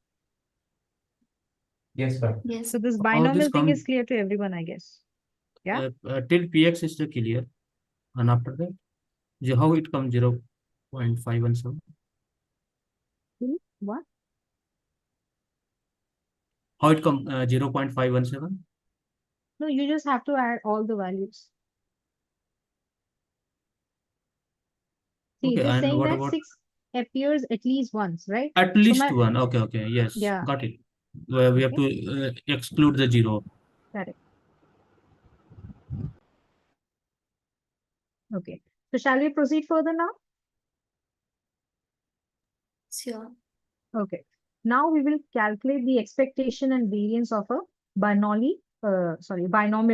Yes, ma'am. Yes. So this How this binomial thing is come clear to everyone, I guess. Yeah. till px is the clear, and after that, how it comes 0.517? What? How it come 0.517? No, you just have to add all the values. See, it Okay, is and saying what that about 6 appears at least once, right? at So least my, one? Okay, yes, yeah, got it. Where we have okay, to exclude the zero. correct. Okay. So shall we proceed further now? Sure. Okay. Now we will calculate the expectation and variance of a binomial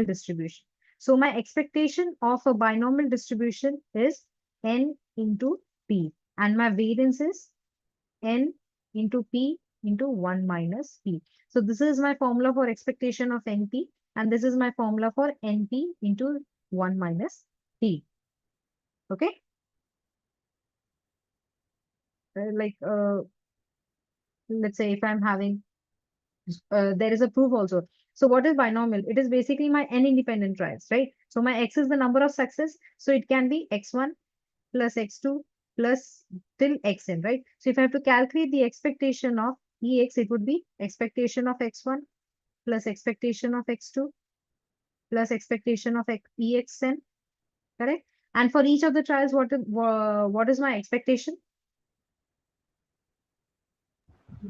distribution. So my expectation of a binomial distribution is n into p, and my variance is n into p into 1 minus p. So this is my formula for expectation of np, and this is my formula for np into 1 minus p. Okay. Like, let's say if I'm having, there is a proof also. So what is binomial? It is basically my n independent trials, right? So my x is the number of success. So it can be x1 plus x2 plus till xn, right? So if I have to calculate the expectation of ex, it would be expectation of x1 plus expectation of x2 plus expectation of exn, correct? And for each of the trials, what is my expectation?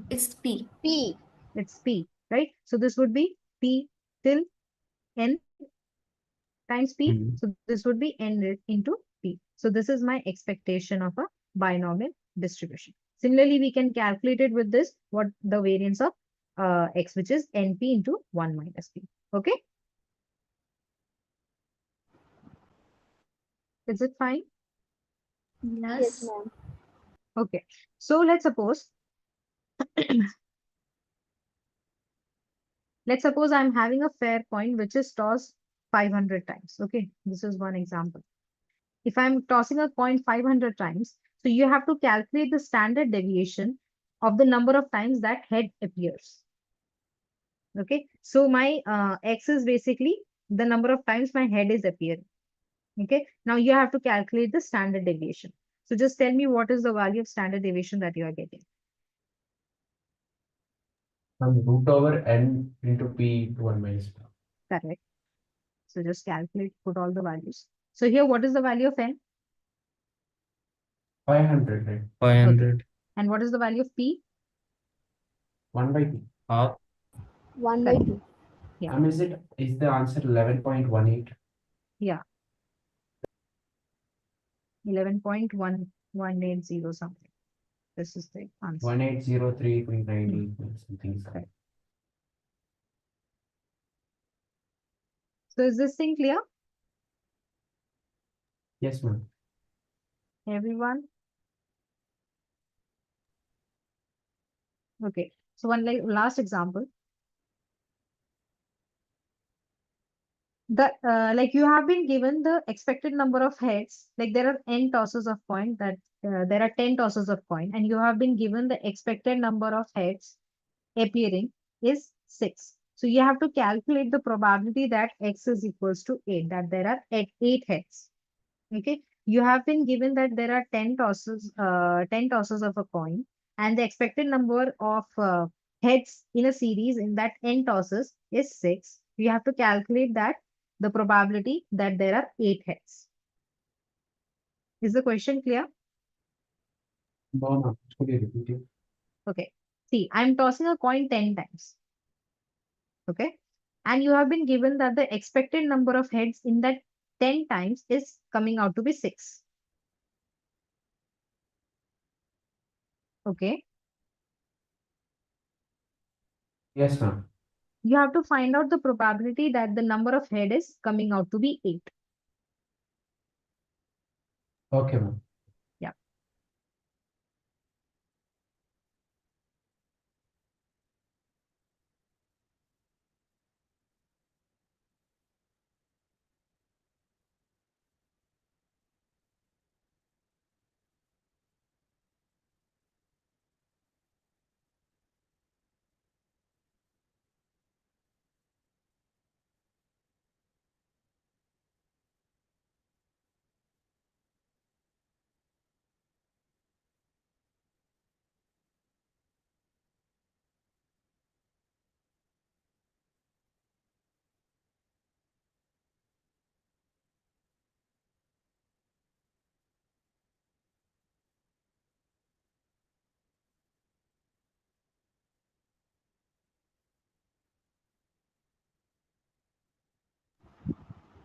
It's P. P. It's p, right? So this would be p till n times p. Hmm. So this would be n into p. So this is my expectation of a binomial distribution. Similarly, we can calculate it with this, what the variance of x, which is np into 1 minus p. Okay. Is it fine? Yes, ma'am. Okay. So let's suppose, I'm having a fair coin which is tossed 500 times. Okay. This is one example. If I'm tossing a coin 500 times, so you have to calculate the standard deviation of the number of times that head appears. Okay, so my x is basically the number of times my head is appearing. Okay, now you have to calculate the standard deviation. So just tell me what is the value of standard deviation that you are getting. Root over n into p to 1 minus p. Correct. So just calculate, put all the values. So here, what is the value of n? 500, right? 500. And what is the value of p? 1 by p. Half. 1 by 2. Yeah. Is the answer 11.18? Yeah. 11.1180 something. This is the answer. 1803398 something. Correct. So is this thing clear? Yes, ma'am. Everyone? Okay. So one last example. Like you have been given the expected number of heads, like there are n tosses of coin, that there are 10 tosses of coin, and you have been given the expected number of heads appearing is 6. So you have to calculate the probability that x is equals to 8, that there are 8 heads. Okay, you have been given that there are 10 tosses of a coin, and the expected number of heads in a series in that n tosses is 6. You have to calculate that the probability that there are 8 heads. Is the question clear? No, no. Could you repeat it? Okay. See, I'm tossing a coin 10 times. Okay. And you have been given that the expected number of heads in that 10 times is coming out to be 6. Okay. Yes, ma'am. You have to find out the probability that the number of head is coming out to be 8. Okay, ma'am. Yeah.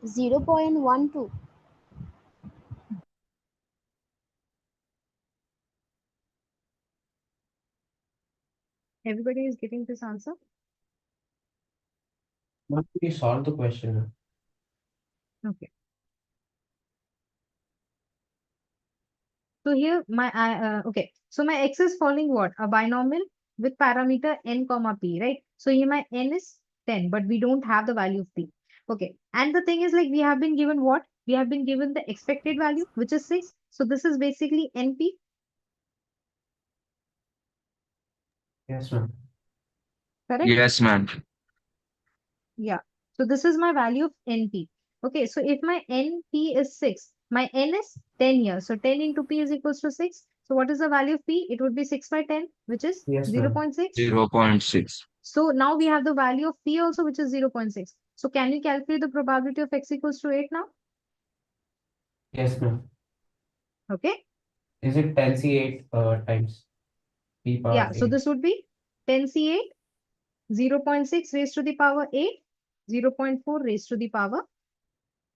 0.12. Everybody is getting this answer? Ma'am, we solved the question. Okay. So here okay. So my x is following what? A binomial with parameter n comma p, right? So here my n is 10, but we don't have the value of p. Okay. And the thing is like we have been given what? We have been given the expected value, which is 6. So this is basically np, Yes, ma'am. correct? Yes, ma'am. Yeah. So this is my value of np. Okay. So if my np is 6, my n is 10 here. So 10 into p is equals to 6. So what is the value of p? It would be 6 by 10, which is Yes, ma'am. 0.6. 0.6. So now we have the value of p also, which is 0.6. So can we calculate the probability of x equals to 8 now? Yes, ma'am. Okay. Is it 10C8 times p power Yeah. So 8? this would be 10c8, 0.6 raised to the power 8, 0.4 raised to the power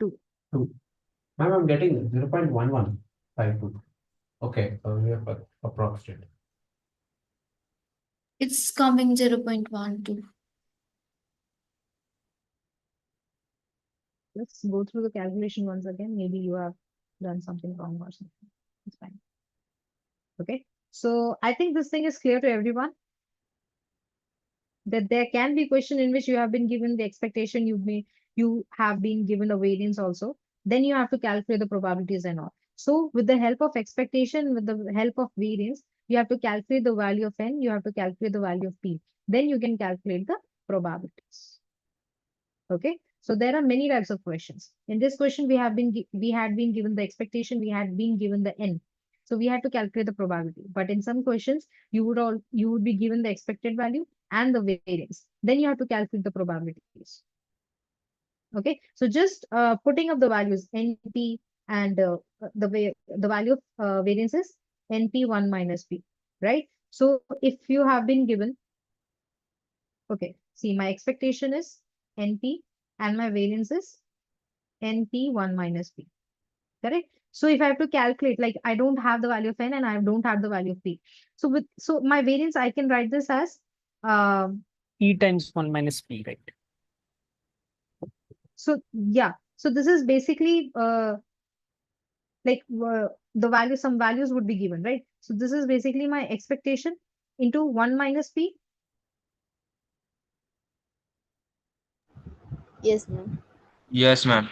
2. 2. Ma'am, I'm getting 0.1152. Okay, we have approximate. It's coming 0.12. Let's go through the calculation once again. Maybe you have done something wrong or something. It's fine. Okay. So I think this thing is clear to everyone, that there can be a question in which you have been given the expectation, you have been given a variance also. Then you have to calculate the probabilities and all. So with the help of expectation, with the help of variance, you have to calculate the value of n, you have to calculate the value of p. Then you can calculate the probabilities. Okay. So there are many types of questions. In this question, we had been given the expectation, we had been given the n. So we had to calculate the probability. But in some questions, you would be given the expected value and the variance. Then you have to calculate the probabilities. Okay. So just putting up the values np and the value of variance is np1 minus p, right? So if you have been given, okay, see my expectation is np and my variance is np1 minus p, correct? So if I have to calculate, like I don't have the value of n and I don't have the value of p. So my variance, I can write this as E times 1 minus P, right? so yeah. So this is basically like the value, some values would be given, right? So this is basically my expectation into 1 minus p. Yes, ma'am. Yes, ma'am.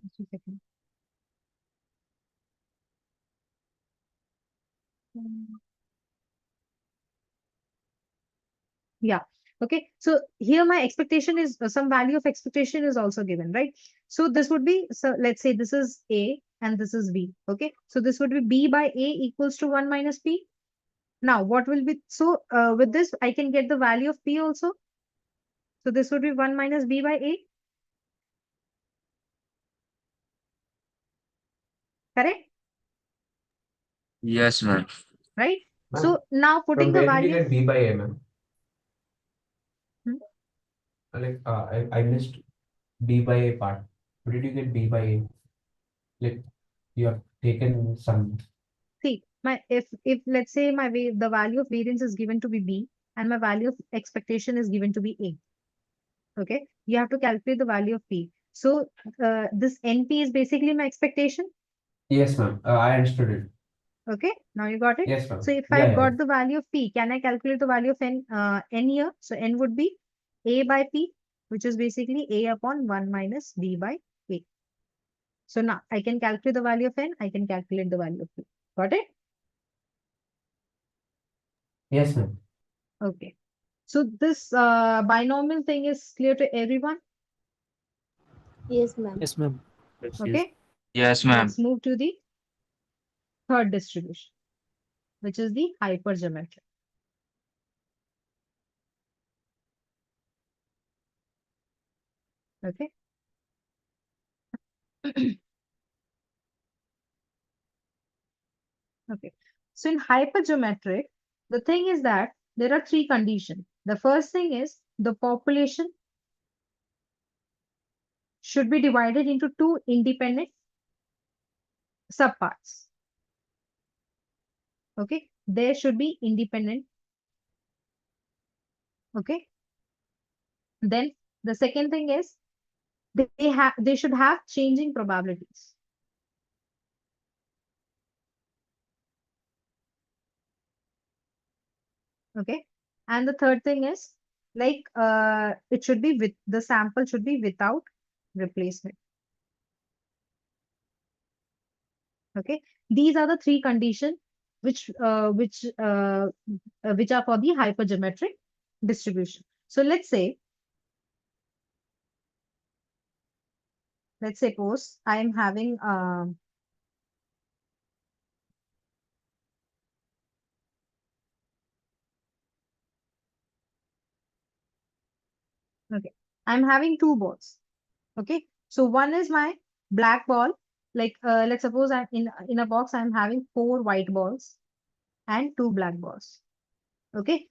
Just a second. Yeah. Okay. So here my expectation is some value of expectation is also given, right? So this would be, so let's say this is A and this is B. Okay. So this would be B by A equals to 1 minus P. Now what will be, so with this, I can get the value of P also. So this would be 1 minus B by A. Correct? Yes, ma'am. Right? Ma'am, So now putting from the where did you value. get B by A, ma'am? Hmm? Like, I missed B by A part. Where did you get B by A? Like, you have taken some. See, my if let's say the value of variance is given to be B and my value of expectation is given to be A. Okay, you have to calculate the value of P. So this NP is basically my expectation. Yes, ma'am. I understood it. Okay, now you got it. Yes, ma'am. So if Yeah, I've yeah. got the value of P, can I calculate the value of N here? So N would be A by P, which is basically A upon 1 minus B by A. So now I can calculate the value of N, I can calculate the value of P. Got it? Yes, ma'am. Okay. So this binomial thing is clear to everyone. Yes, ma'am. Yes, ma'am. Yes, yes. Okay. Yes, ma'am. Let's move to the third distribution, which is the hypergeometric. Okay. Okay. So in hypergeometric, the thing is that there are three conditions. The first thing is the population should be divided into two independent subparts. Okay, there should be independent. Okay, then the second thing is they should have changing probabilities. Okay, and the third thing is like it should be with the sample should be without replacement. Okay, these are the three conditions which are for the hypergeometric distribution. So let's suppose I am having okay, I'm having two balls. Okay, so one is my black ball. Like let's suppose I'm in a box. I'm having 4 white balls and 2 black balls. Okay,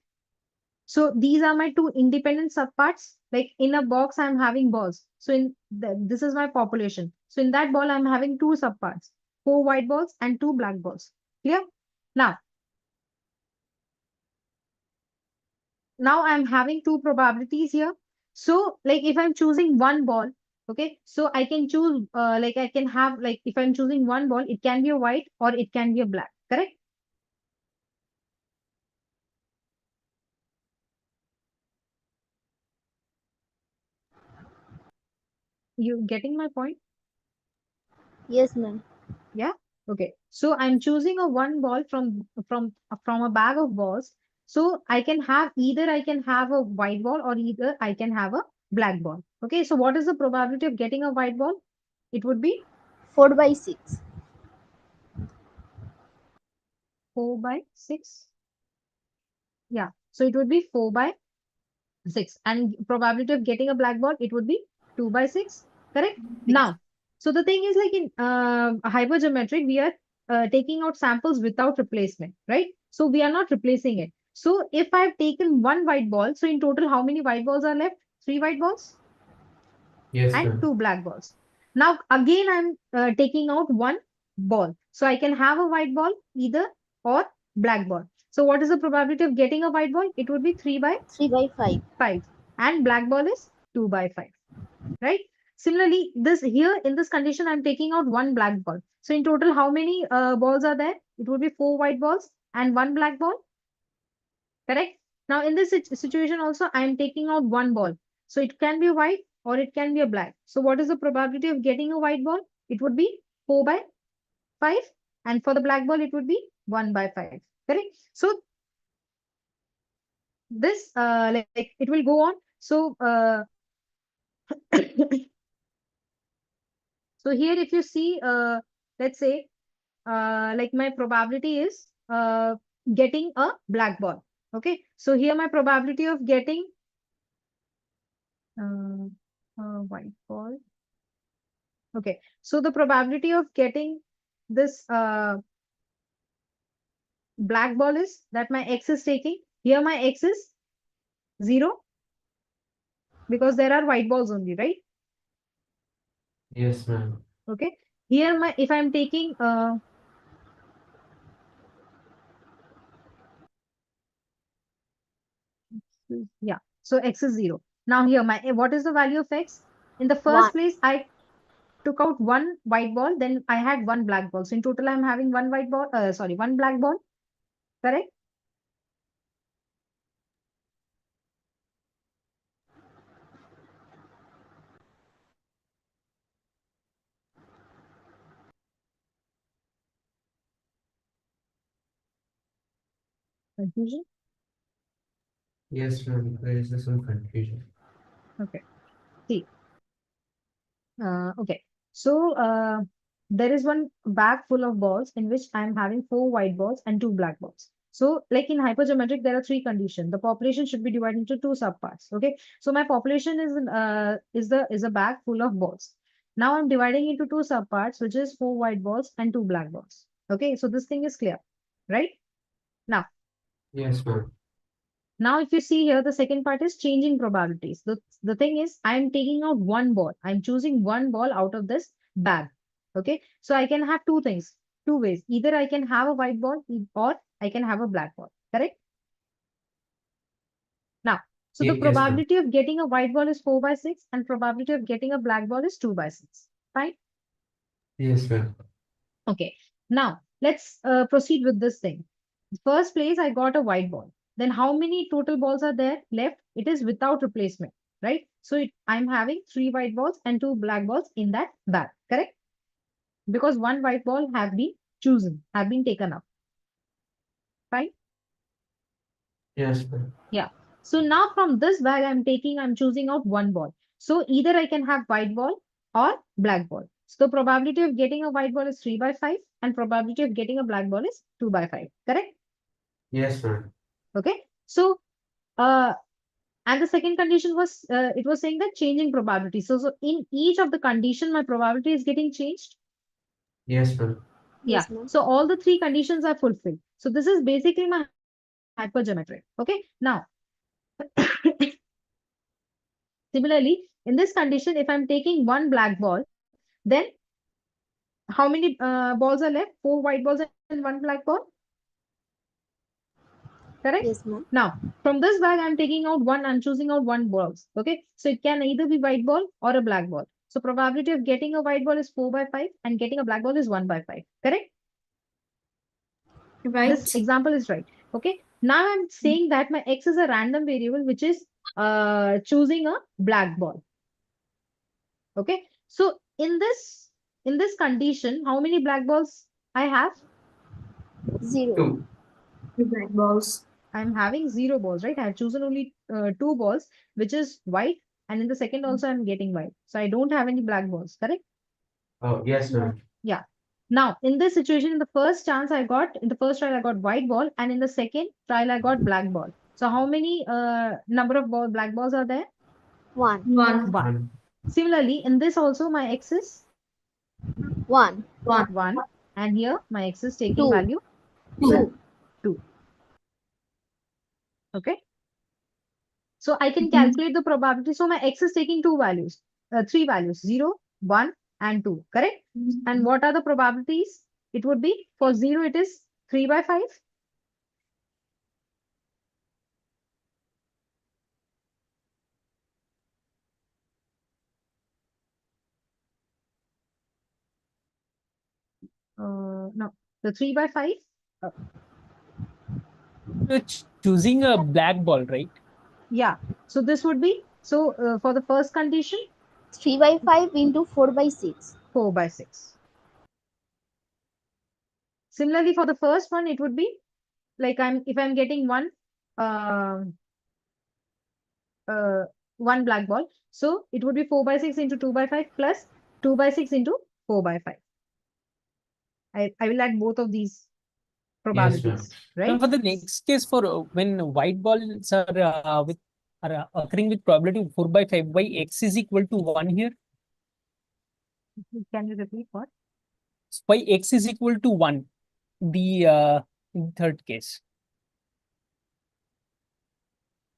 so these are my two independent subparts. Like in a box, I'm having balls. So this is my population. So in that ball, I'm having two subparts, 4 white balls and 2 black balls. Clear? Now I'm having two probabilities here. So like if I'm choosing one ball, okay, so I can choose like I can have like if I'm choosing one ball, it can be a white or it can be a black, correct? You getting my point? Yes, ma'am. Yeah. Okay. So I'm choosing a one ball from a bag of balls. So I can have either I can have a white ball or either I can have a black ball. Okay. So what is the probability of getting a white ball? It would be 4/6. 4/6. Yeah. So it would be 4/6. And probability of getting a black ball, it would be 2/6. Correct? Now, so the thing is like in hypergeometric, we are taking out samples without replacement, right? So we are not replacing it. So if I've taken one white ball, so in total, how many white balls are left? 3 white balls Yes, and ma'am. 2 black balls. Now again, I'm taking out one ball. So I can have a white ball either or black ball. So what is the probability of getting a white ball? It would be 3/5. 3/5 and black ball is 2/5, right? Similarly, this here in this condition, I'm taking out one black ball. So in total, how many balls are there? It would be 4 white balls and one black ball, correct? Now in this situation also, I am taking out one ball. So it can be a white or it can be a black. So what is the probability of getting a white ball? It would be 4/5 and for the black ball, it would be 1/5, correct? So this like it will go on. So so here if you see let's say like my probability is getting a black ball. Okay, so here my probability of getting uh, a white ball. Okay, so the probability of getting this black ball is that my x is taking. Here my x is 0 because there are white balls only, right? Yes, ma'am. Okay, here my if I'm taking yeah, so x is 0. Now here my what is the value of x? In the 1. first place, I took out one white ball, then I had one black ball. So in total, I'm having one white ball, one black ball, correct? Confusion? Yes, ma'am. There is some confusion. Okay. See, okay. So there is one bag full of balls in which I'm having 4 white balls and 2 black balls. So like in hypergeometric, there are 3 conditions. The population should be divided into 2 subparts. Okay. So my population is a bag full of balls. Now I'm dividing into 2 subparts, which is 4 white balls and 2 black balls. Okay. So this thing is clear, right? Now, Yes, ma'am. Now, if you see here, the second part is changing probabilities. The thing is, I'm taking out one ball. I'm choosing one ball out of this bag. Okay. So I can have two things, two ways. Either I can have a white ball or I can have a black ball. Correct? Now, so the Yes, ma'am. probability of getting a white ball is 4 by 6 and probability of getting a black ball is 2 by 6. Fine? Yes, ma'am. Okay. Now, let's proceed with this thing. First place, I got a white ball. Then how many total balls are there left? It is without replacement, right? So I'm having 3 white balls and 2 black balls in that bag, correct? Because one white ball have been chosen, have been taken up. Fine? Yes, ma'am. Yeah. So now from this bag, I'm choosing out one ball. So either I can have white ball or black ball. So the probability of getting a white ball is 3 by 5 and probability of getting a black ball is 2 by 5, correct? Yes, ma'am. Okay. So, and the second condition was, it was saying that changing probability. So in each of the condition, my probability is getting changed. Yes, ma'am. Yeah. Yes, ma'am. So all the three conditions are fulfilled. So this is basically my hypergeometric. Okay. Now, similarly, in this condition, if I'm taking one black ball, then how many balls are left? 4 white balls and one black ball. Correct? Yes, ma'am. Now, from this bag, I'm taking out one, I'm choosing out one balls. Okay. So it can either be white ball or a black ball. So probability of getting a white ball is 4 by 5 and getting a black ball is 1 by 5. Correct? This example is right. Okay. Now I'm saying that my X is a random variable, which is choosing a black ball. Okay. So in this condition, how many black balls I have? 0. 2. Black balls. I'm having 0 balls, right? I have chosen only 2 balls, which is white. And in the second also, I'm getting white. So I don't have any black balls, correct? Oh, yes, ma'am. Yeah. Now, in this situation, in the first trial, I got white ball. And in the second trial, I got black ball. So how many number of black balls are there? 1. 1. 1. Similarly, in this also, my X is 1. 1. And here, my X is taking 2. value 2. 2. Okay. So I can Mhm. calculate the probability. So my X is taking three values, 0, 1, and 2, correct? And what are the probabilities? It would be for 0, it is 3 by 5. No, the 3 by 5. You're choosing a black ball, right? Yeah. So this would be, so for the first condition, 3 by 5 into 4 by 6. 4 by 6. Similarly, for the first one, it would be like if I'm getting one uh, one black ball. So it would be 4 by 6 into 2 by 5 plus 2 by 6 into 4 by 5. I will add both of these probabilities, Now right? for the next case, for when white balls are occurring with probability 4 by 5, why X is equal to 1 here? Can you repeat what? Why X is equal to 1? The in third case.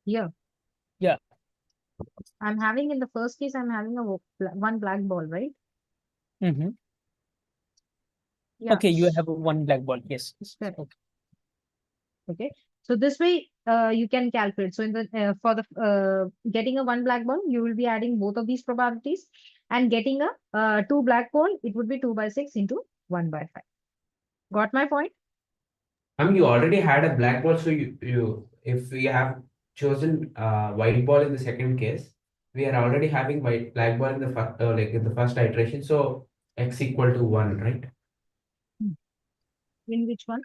Here. Yeah. I'm having in the first case, I'm having one black ball, right? Mm-hmm. Yeah. Okay, you have one black ball. Yes. Correct. Okay. Okay. So this way, you can calculate. So in the for the getting a one black ball, you will be adding both of these probabilities, and getting a two black ball, it would be 2 by 6 into 1 by 5. Got my point? You already had a black ball, so if we have chosen white ball in the second case, we are already having black ball in the in the first iteration. So X equal to 1, right? In which one?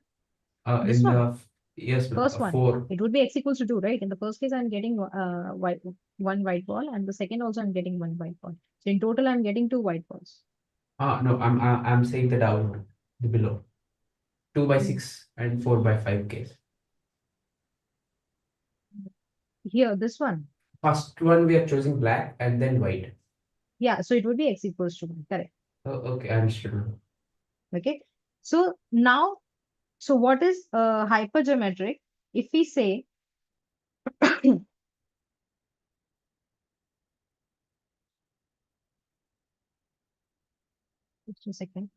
In This one? the yes, ma'am, First one. 4. It would be X equals to 2, right? In the first case, I'm getting one white ball, and the second also I'm getting one white ball. So in total, I'm getting 2 white balls. No, I'm saying the down, the below. 2 by 6 and 4 by 5 case. Here, this one. First one we are choosing black and then white. Yeah, so it would be X equals to 1, correct. Oh, okay, I understood, ma'am. Okay. So now, so what is hypergeometric? If we say Just a second.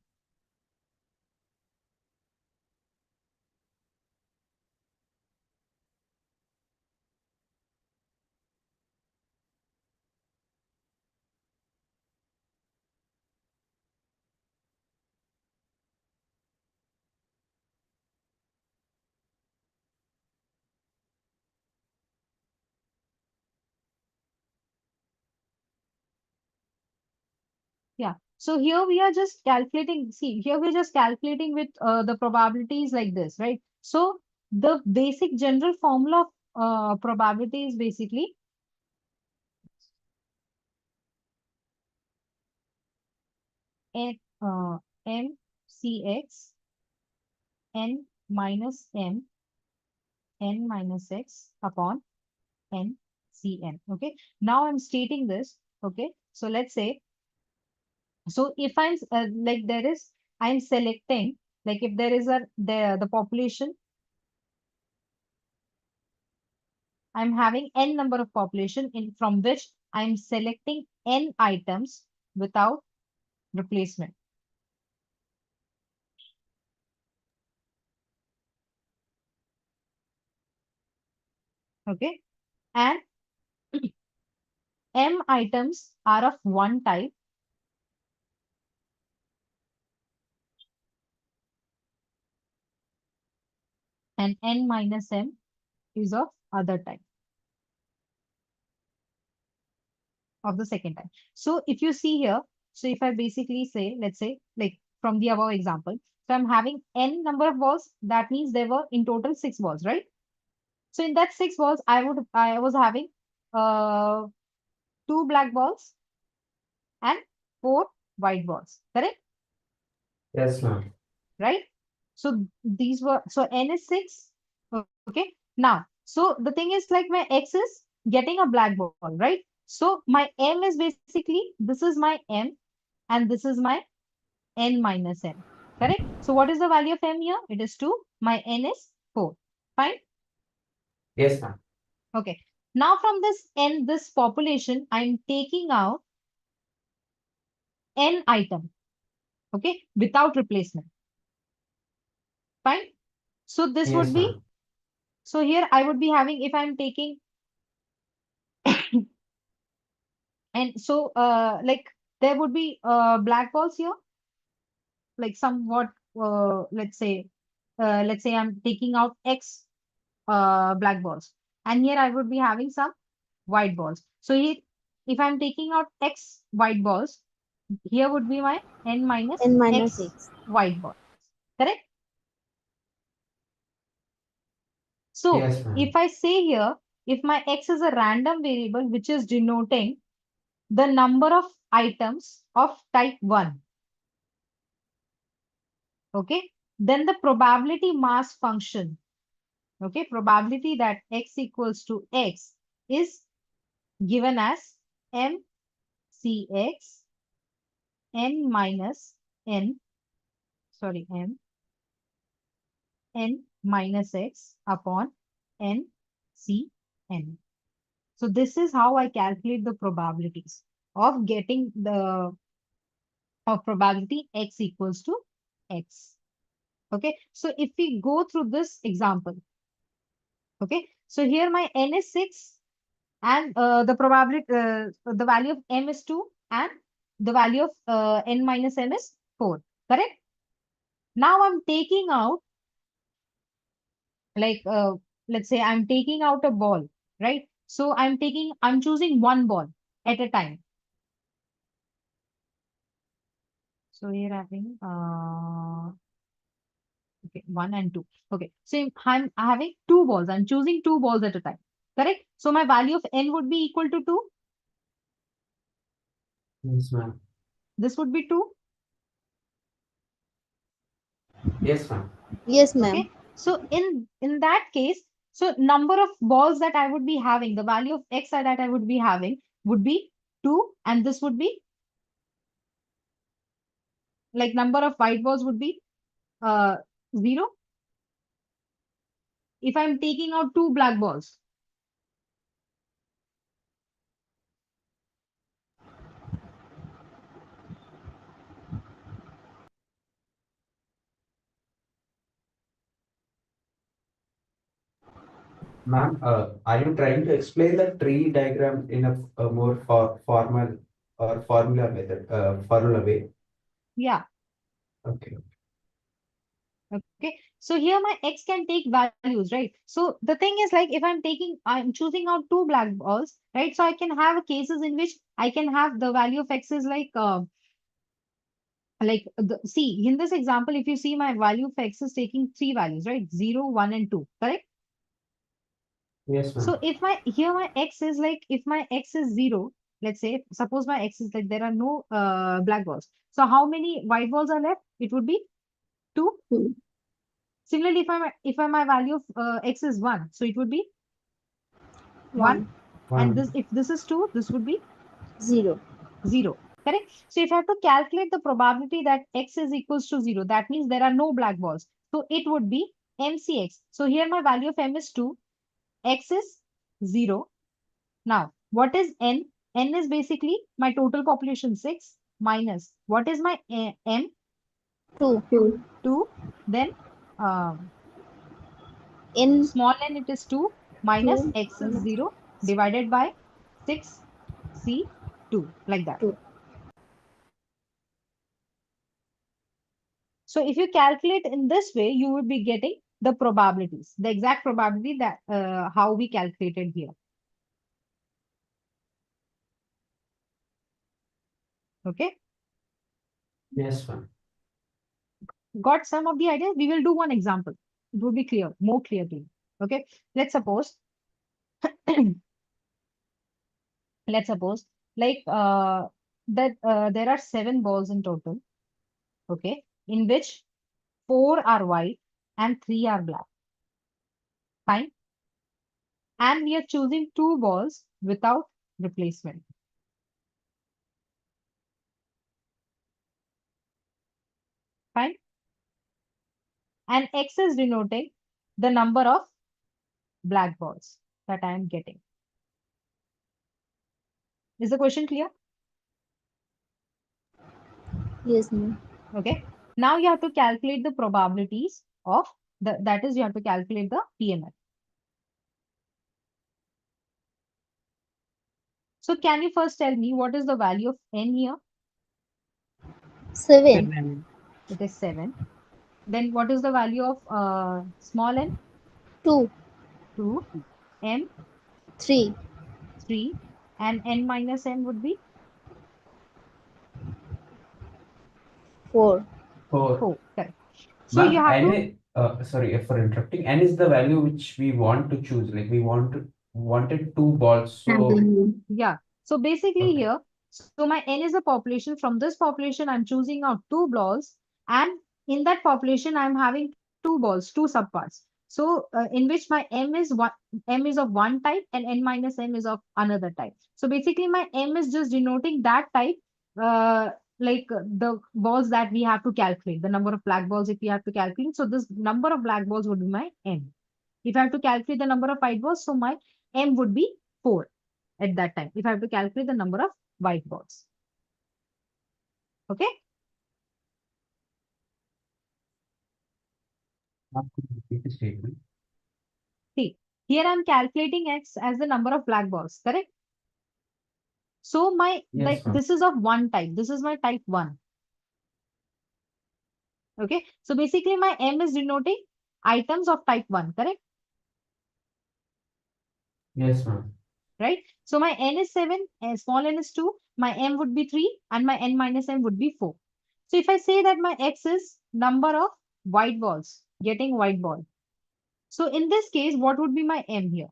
Yeah. So here we are just calculating. See, here we're just calculating with the probabilities like this, right? So the basic general formula of probability is basically N, MCX n minus n minus x upon NCn. Okay. Now I'm stating this. Okay. So let's say, so if I'm like there is, I'm selecting, like if there is the population, I'm having n number of population in from which I'm selecting n items without replacement. Okay. And m items are of one type and n minus m is of other type of the second type. So if you see here, so if I basically say, let's say like from the above example, so I'm having n number of balls, that means there were in total 6 balls, right? So in that 6 balls, I was having uh 2 black balls and 4 white balls, correct? Yes, ma'am. Right? So these were, so n is 6. Okay. Now, so the thing is like my x is getting a black ball, right? So my m is basically, this is my m and this is my n minus m, correct? So what is the value of m here? It is 2. My n is 4. Fine. Yes, ma'am. Okay. Now from this n, this population, I'm taking out n item, okay, without replacement. Fine. So this Yes, would be, ma'am. so here I would be having, if I'm taking, and so like there would be black balls here, like somewhat, let's say I'm taking out X black balls, and here I would be having some white balls. So here, if I'm taking out X white balls, here would be my n minus n minus X x. white ball, correct? So Yes, ma'am. if I say here, if my X is a random variable which is denoting the number of items of type 1, okay, then the probability mass function, okay, probability that x equals to x is given as mcx n minus n, sorry, n minus x upon ncn. So this is how I calculate the probabilities of getting the of probability x equals to x. Okay, so if we go through this example, okay, so here my n is 6 and the probability, the value of m is 2 and the value of n minus m is 4, correct? Now I'm taking out, like, let's say I'm taking out a ball, right? So I'm choosing one ball at a time. So here having, okay, 1 and 2. Okay, so I'm having 2 balls. I'm choosing 2 balls at a time, correct? So my value of n would be equal to 2. Yes, ma'am. This would be 2. Yes, ma'am. Yes, ma'am. Okay. So in that case, so number of balls that I would be having, the value of x that I would be having would be 2, and this would be, like, number of white balls would be 0. If I'm taking out 2 black balls, Ma'am, are you trying to explain the tree diagram in a more formal or formula method, formula way? Yeah. Okay. Okay. So here my X can take values, right? So the thing is like if I'm choosing out two black balls, right? So I can have cases in which I can have the value of X is see in this example, if you see my value of X is taking three values, right? 0, 1, and 2, correct? Yes, So ma'am. if my X is like, if my X is 0, let's say, suppose my X is like, there are no black balls. So how many white balls are left? It would be 2. 2. Similarly, if my value of X is 1, so it would be 1. 1. And One. if this is 2, this would be 0. 0. Correct? So if I have to calculate the probability that X is equals to 0, that means there are no black balls. So it would be MCX. So here my value of M is 2, X is 0. Now, what is N? N is basically my total population 6 minus what is my M? 2. 2. 2. Then um, N. small n it is 2 minus 2. X is 0 divided by 6C2 like that. 2. So if you calculate in this way, you would be getting the probabilities, the exact probability that how we calculated here. Okay, Yes, ma'am. got some of the ideas. We will do one example. It would be clear, more clear to you. Okay, let's suppose, let's suppose like that there are 7 balls in total. Okay, in which 4 are white and 3 are black. Fine. And we are choosing 2 balls without replacement. Fine. And X is denoting the number of black balls that I am getting. Is the question clear? Yes, ma'am. Okay. Now you have to calculate the probabilities of that is you have to calculate the PMF. So can you first tell me what is the value of N here? 7. 7. It is 7. Then what is the value of small n? 2. 2. M 3. 3. And N minus M would be 4. 4. 4. Correct. So you Ma'am, have to, sorry for interrupting. N is the value which we want to choose. Like we wanted two balls. So Sample. yeah. So basically okay. here, so my N is a population. From this population, I'm choosing out 2 balls. And in that population, I'm having 2 balls, 2 subparts. So in which my M is of one type and N minus M is of another type. So basically my M is just denoting that type, uh, the balls that we have to calculate, the number of black balls if we have to calculate. So this number of black balls would be my M. If I have to calculate the number of white balls, so my M would be 4 at that time if I have to calculate the number of white balls. Okay. Ma'am, could you repeat the statement? See, here I'm calculating X as the number of black balls, correct? So Yes, ma'am. this is of one type. This is my type 1. Okay. So basically my M is denoting items of type 1, correct? Yes, ma'am. Right. So my N is 7, small n is 2, my M would be 3, and my N minus M would be 4. So if I say that my X is number of white balls, getting white ball. So in this case, what would be my M here?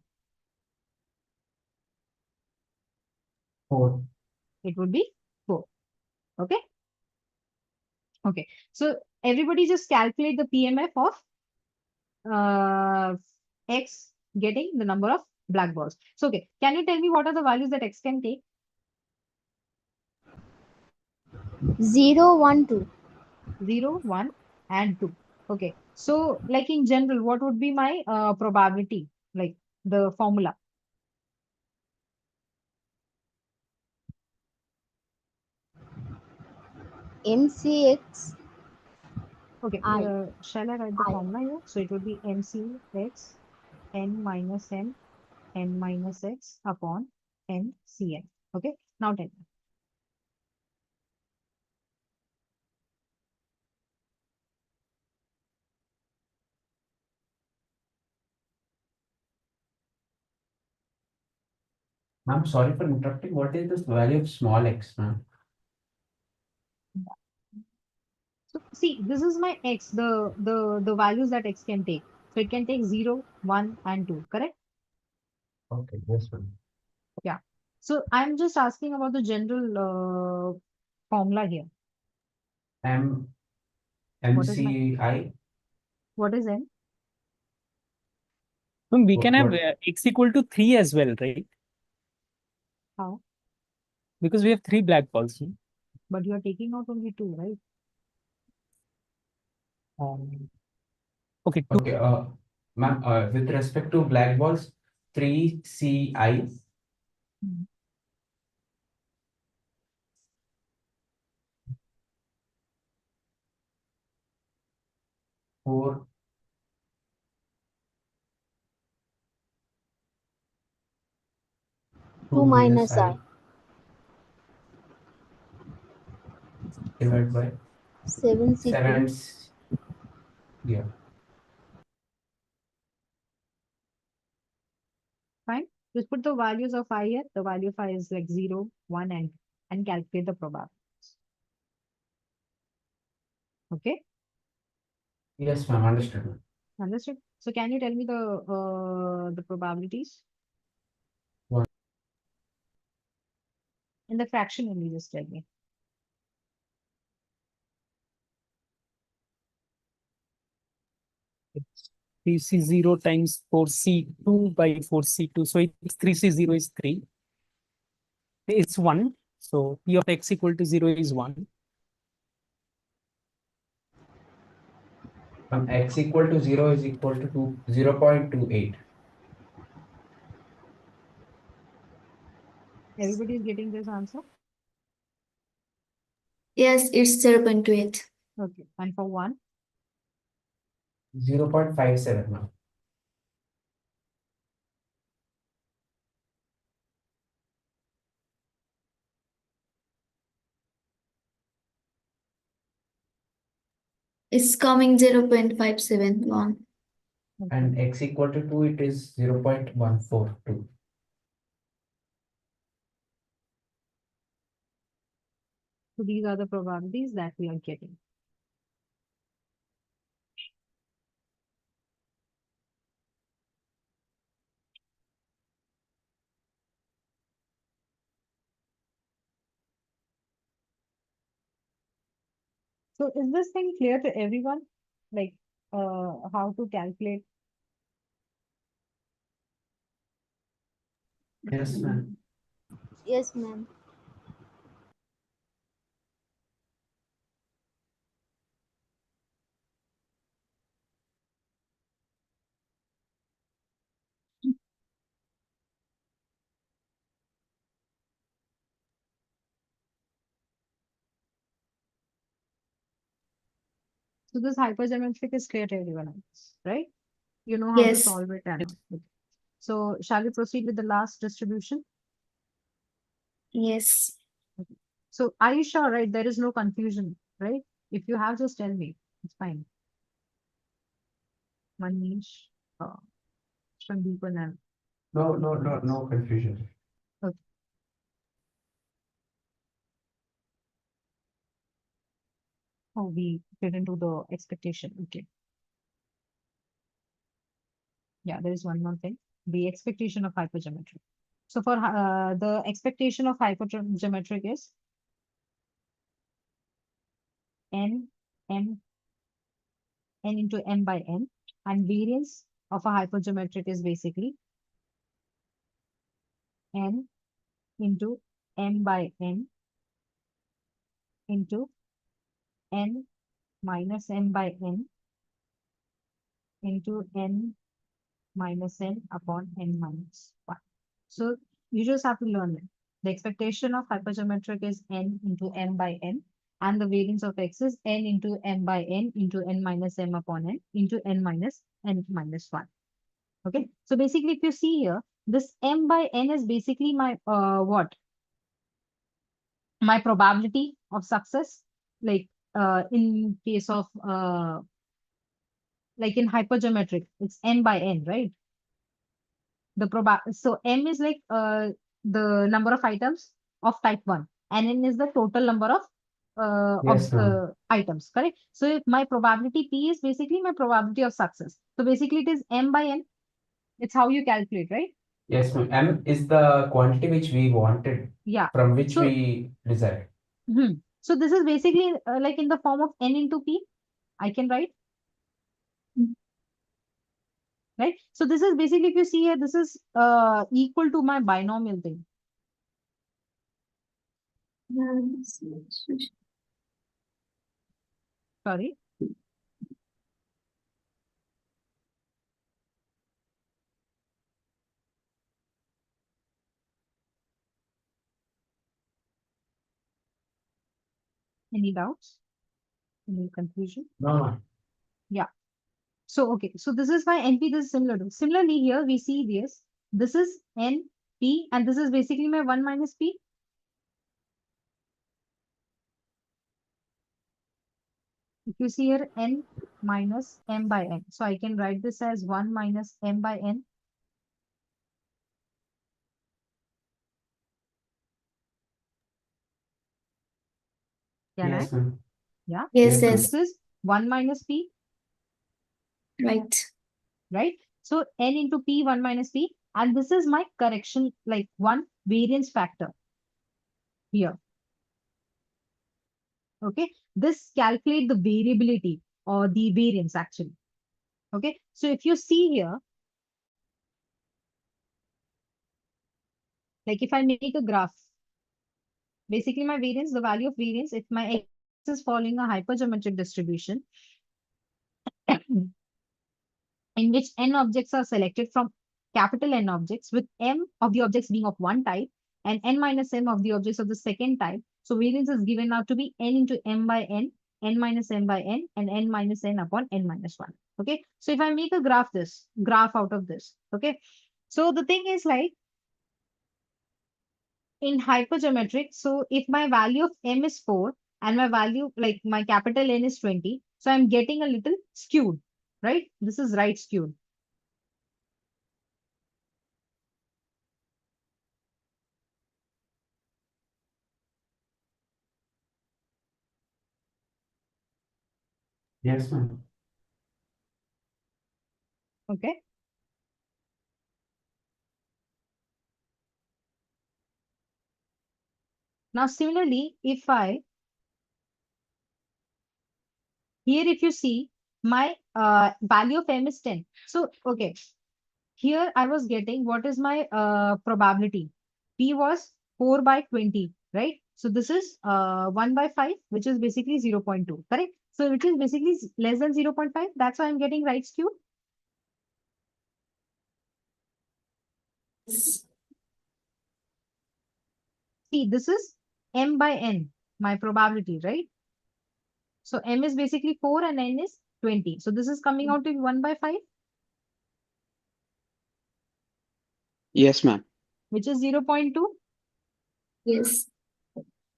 4. It would be 4. Okay. Okay. So everybody just calculate the PMF of X getting the number of black balls. So, okay. Can you tell me what are the values that X can take? 0, 1, 2. 0, 1, and 2. Okay. So, like in general, what would be my probability? Like the formula? MCX Okay. I. Shall I write the I. formula here? So it would be MCX n minus m, n minus x upon n Cn. Okay, now tell me. I'm sorry for interrupting. What is this value of small x, ma'am? So see, this is my x, the values that x can take. So it can take 0, 1, and 2, correct? Okay, yes, ma'am. Yeah. So I'm just asking about the general formula here. M What is my MCI. what is n? We can have What? x equal to 3 as well, right? How? Because we have 3 black balls. But you are taking out only 2, right? Okay, 2. Okay, ma'am, with respect to black balls, 3CI, Mm. 4 2 minus minus I I. divided by 7C2. 7. Yeah. Fine. Just put the values of I here. The value of I is like 0, 1, and calculate the probabilities. Okay, Yes, ma'am, understood, ma'am. understood. So can you tell me the probabilities? One. In the fraction only, just tell me. It's 3C0 times 4C2 by 4C2. So it's 3C0 is 3. It's 1. So P of x equal to 0 is 1. X equal to 0 is equal to 0.28. Everybody is getting this answer? Yes, it's 0.28. Okay. And for 1? 0.57, ma'am. It's coming 0.571. Okay. And x equal to 2, it is 0.142. So these are the probabilities that we are getting. So is this thing clear to everyone? Like how to calculate? Yes, ma'am. Yes, ma'am. So this hypergeometric is clear to everyone else, right? You know how to Yes. solve it and all. Okay. So shall we proceed with the last distribution? Yes. Okay. So are you sure, right? There is no confusion, right? If you have, just tell me. It's fine. Manish, Sandeep and No confusion. okay. Oh, we didn't do the expectation. Okay. Yeah, there is one more thing. The expectation of hypergeometric. So for the expectation of hypergeometric is n m n into m by n, and variance of a hypergeometric is basically n into m by n into n minus m by n into n minus n upon n minus 1. So you just have to learn it. The expectation of hypergeometric is n into m by n, and the variance of x is n into m by n into n minus m upon n into n minus 1. Okay, so basically, if you see here, this m by n is basically my what? My probability of success, like in case of like in hypergeometric, it's n by n, right? So m is like the number of items of type 1, and n is the total number of Yes, ma'am. items, correct? So if my probability p is basically my probability of success. So basically it is m by n. It's how you calculate, right? Yes, ma'am. M is the quantity which we wanted, Yeah. from which So we decide. so this is basically like in the form of n into p. I can write, right? So this is basically, if you see here, this is equal to my binomial thing. Sorry. Any doubts? Any confusion? No. Yeah. So, okay. So this is my NP. This is similar to. Similarly, here we see this. This is NP, and this is basically my 1 minus P. If you see here, N minus M by N. So I can write this as 1 minus M by N. Can I? Yes, ma'am. Yeah. Yes, So yes, this is 1 minus P, right. right? So N into P, 1 minus P. And this is my correction, like one variance factor here. Okay. This calculate the variability or the variance actually. Okay. So if you see here, like if I make a graph, basically my variance, the value of variance, if my x is following a hypergeometric distribution in which n objects are selected from capital N objects with m of the objects being of one type and n minus m of the objects of the second type. So variance is given out to be n into m by n minus m by n, and n minus n upon n minus 1. Okay. So if I make a graph out of this, okay. So the thing is like, in hypergeometric, so if my value of m is 4 and my value, like my capital N is 20, so I'm getting a little skewed, right? This is right skewed. Yes, ma'am. Okay. Now, similarly, if I, here if you see, my value of m is 10. So, okay, here I was getting what is my probability. P was 4 by 20, right? So this is 1 by 5, which is basically 0.2, correct? So which is basically less than 0.5. That's why I'm getting right skew. See, this is m by n, my probability, right? So m is basically 4 and n is 20. So this is coming out to be 1 by 5, Yes, ma'am. which is 0.2. Yes,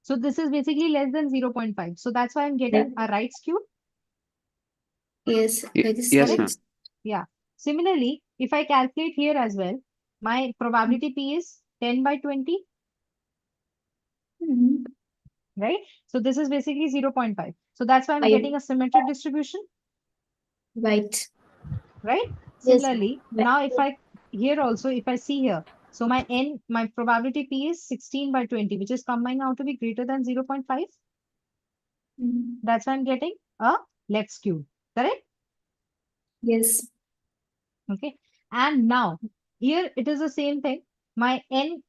So this is basically less than 0.5. So that's why I'm getting a right skew. yes, that is Yes, correct. ma'am. Yeah. Similarly, if I calculate here as well, my probability P is 10 by 20, Mhm. right? So this is basically 0.5. So that's why I'm Five. getting a symmetric distribution, Right. right? Yes, Similarly, Right. now if I, here also, if I see here, so my N, my probability P is 16 by 20, which is coming out to be greater than 0.5. Mhm. That's why I'm getting a left skew, correct? Yes. Okay. And now here it is the same thing. My n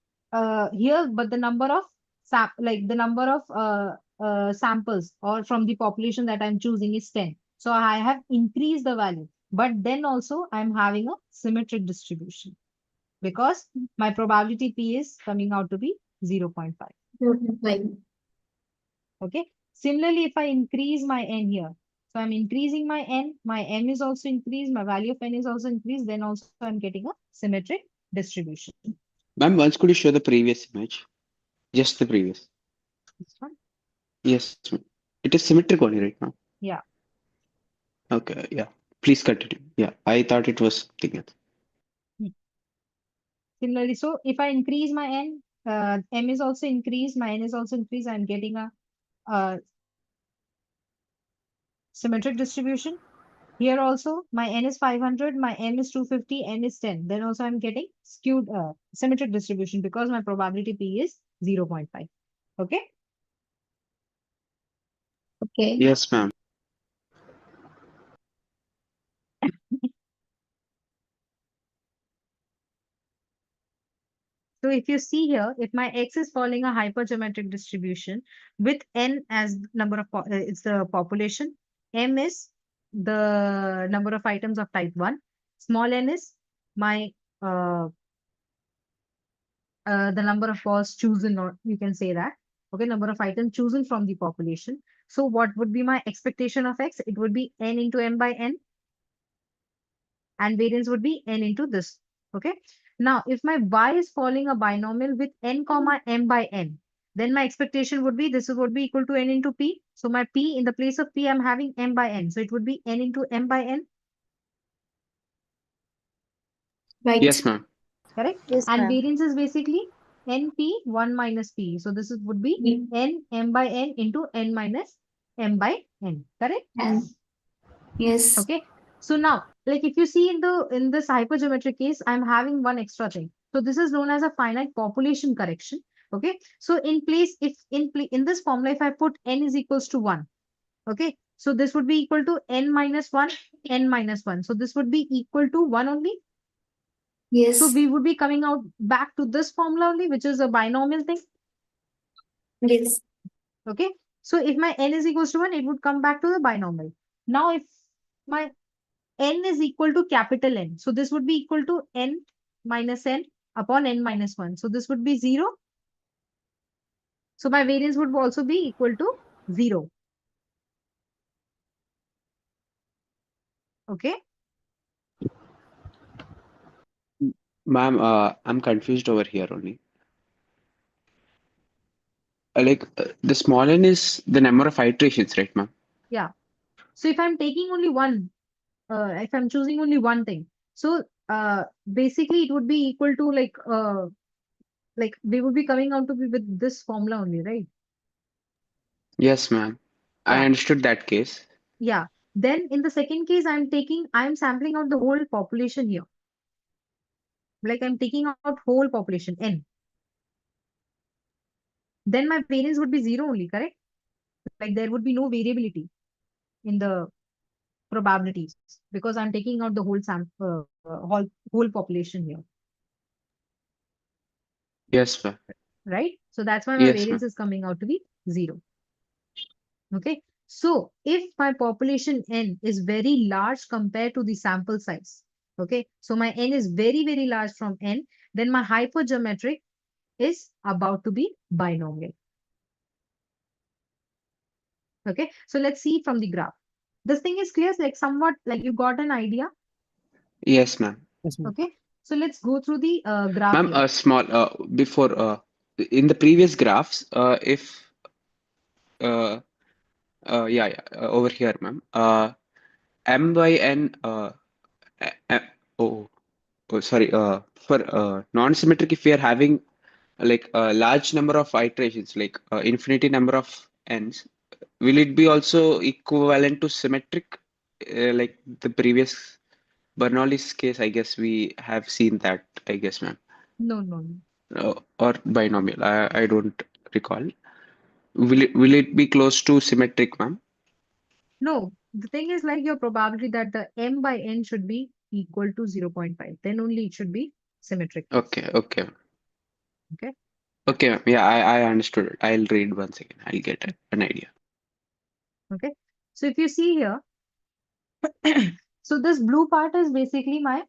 here, but the number of like the number of samples or from the population that I'm choosing is 10. So I have increased the value, but then also I'm having a symmetric distribution because my probability P is coming out to be 0.5. 0.5. Okay. Similarly, if I increase my n here, So I'm increasing my n, my m is also increased, my value of n is also increased, then also I'm getting a symmetric distribution. Ma'am, once could you show the previous image? Just the previous. This one? Yes, ma'am. It is symmetric only right now. Yeah. Okay, yeah. Please continue. Yeah, I thought it was something else. Similarly, so if I increase my n, m is also increased, my n is also increased, I'm getting a symmetric distribution. Here also, my n is 500, my m is 250, n is 10. Then also I'm getting skewed symmetric distribution because my probability p is 0.5. Okay. Okay. Yes, ma'am. So if you see here, if my x is following a hypergeometric distribution with n as number of, it's the population, m is the number of items of type 1, small n is my uh, the number of balls chosen, or you can say that, okay, number of items chosen from the population. So what would be my expectation of x? It would be n into m by n, and variance would be n into this. Okay. Now, if my y is following a binomial with n comma m by n, then my expectation would be this would be equal to n into p. So my p, in the place of p, I'm having m by n. So it would be n into m by n, Right. Yes, ma'am. correct? Yes, And ma'am. variance is basically np 1 minus p. So this would be n m by n into n minus m by n, correct? And yes. Okay. So now, like if you see in this hypergeometric case, I'm having one extra thing. So this is known as a finite population correction. Okay. So in place, if in this formula, if I put n is equals to 1, okay. So this would be equal to n minus 1, n minus 1. So this would be equal to 1 only. Yes. So we would be coming out back to this formula only, which is a binomial thing. Yes. Okay. So if my n is equals to 1, it would come back to the binomial. Now, if my n is equal to capital N, so this would be equal to n minus n upon n minus 1. So this would be 0. So my variance would also be equal to 0. Okay. Ma'am, I'm confused over here only. The small n is the number of iterations, right, ma'am? Yeah. So if I'm taking only one, if I'm choosing only one thing, so basically it would be equal to like we would be coming out to be with this formula only, right? Yes, ma'am. I Yeah. understood that case. Yeah. Then in the second case, I'm sampling out the whole population here. Like I'm taking out whole population n. Then my variance would be 0 only, correct? Like there would be no variability in the probabilities because I'm taking out the whole whole population here, Yes, ma'am. right? So that's why my Yes, variance ma'am. is coming out to be 0. Okay. So if my population n is very large compared to the sample size, okay, so my n is very, very large from n, then my hypergeometric is about to be binomial. Okay. So let's see from the graph. This thing is clear, like somewhat like you got an idea. Yes, ma'am. Yes, ma'am. Okay. So let's go through the graph Ma'am, here. before in the previous graphs, if uh, yeah, yeah, over here, ma'am. M by N. A- a- oh, oh, sorry. For non-symmetric, if we are having like a large number of iterations, like infinity number of n's, will it be also equivalent to symmetric, like the previous Bernoulli's case? I guess we have seen that. I guess, ma'am. No, no, no. Or binomial. I don't recall. Will it be close to symmetric, ma'am? No, the thing is like your probability that the m by n should be equal to 0.5. Then only it should be symmetric. Okay, okay, Okay. okay, ma'am. Yeah, I understood it. I'll read once again. I'll get an idea. Okay. So if you see here, so this blue part is basically my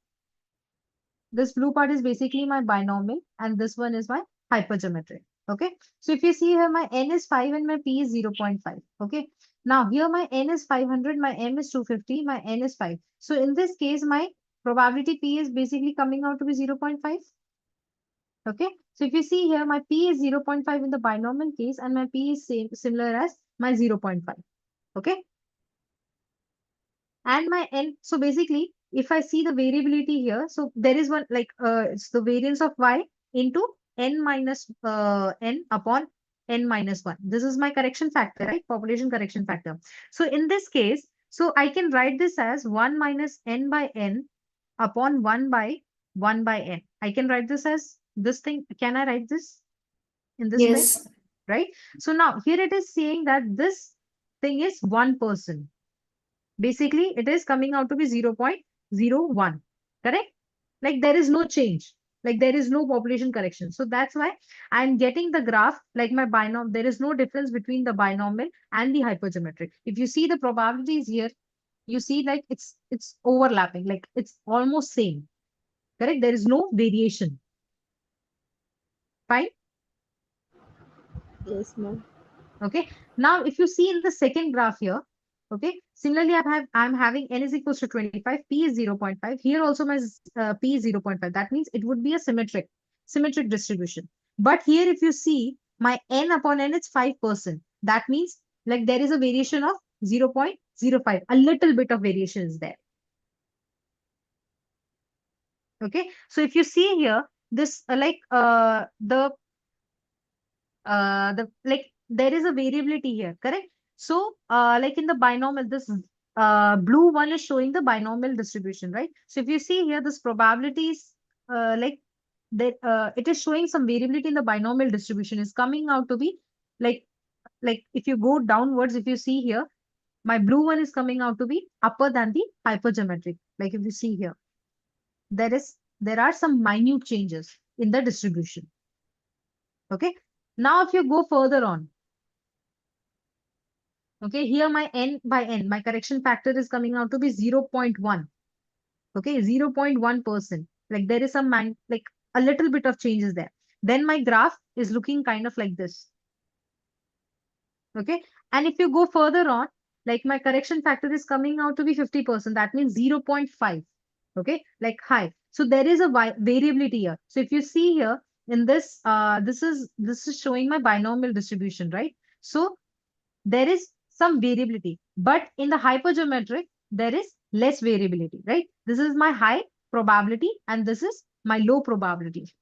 binomial, and this one is my hypergeometric. Okay. So if you see here, my n is 5 and my p is 0.5. Okay. Now here my n is 500, my m is 250, my n is 5. So in this case, my probability P is basically coming out to be 0.5. Okay. So if you see here, my P is 0.5 in the binomial case and my P is similar as my 0.5. Okay. And my n, so basically, if I see the variability here, so there is one like it's the variance of y into n minus n upon n minus 1. This is my correction factor, right? Population correction factor. So in this case, so I can write this as 1 minus n by n upon 1 by n. I can write this as this thing. Can I write this in this way? Yes. Right? So now here it is saying that this thing is 1%. Basically, it is coming out to be 0.01, correct? Like there is no change, like there is no population correction. So that's why I'm getting the graph like my binomial. There is no difference between the binomial and the hypergeometric. If you see the probabilities here, you see like it's overlapping, like it's almost same, correct? There is no variation. Fine. Yes, ma'am. Okay. Now, if you see in the second graph here, okay, similarly, I'm having n is equals to 25, p is 0.5. Here also my p is 0.5. That means it would be a symmetric distribution. But here, if you see my n upon n, it's 5%. That means like there is a variation of 0.05. A little bit of variation is there. Okay. So if you see here, this the like there is a variability here, correct? So like in the binomial, this blue one is showing the binomial distribution, right? So if you see here, this probability is like that it is showing some variability in the binomial distribution is coming out to be like if you go downwards, if you see here, my blue one is coming out to be upper than the hypergeometric. Like if you see here, there are some minute changes in the distribution. Okay. Now, if you go further on, okay, here my n by n, my correction factor is coming out to be 0.1. Okay, 0.1%. Like there is some like a little bit of changes there. Then my graph is looking kind of like this. Okay, and if you go further on, like my correction factor is coming out to be 50%. That means 0.5. Okay, like high. So there is a variability here. So if you see here in this, this is showing my binomial distribution, right? So there is some variability, but in the hypergeometric, there is less variability, right? This is my high probability and this is my low probability.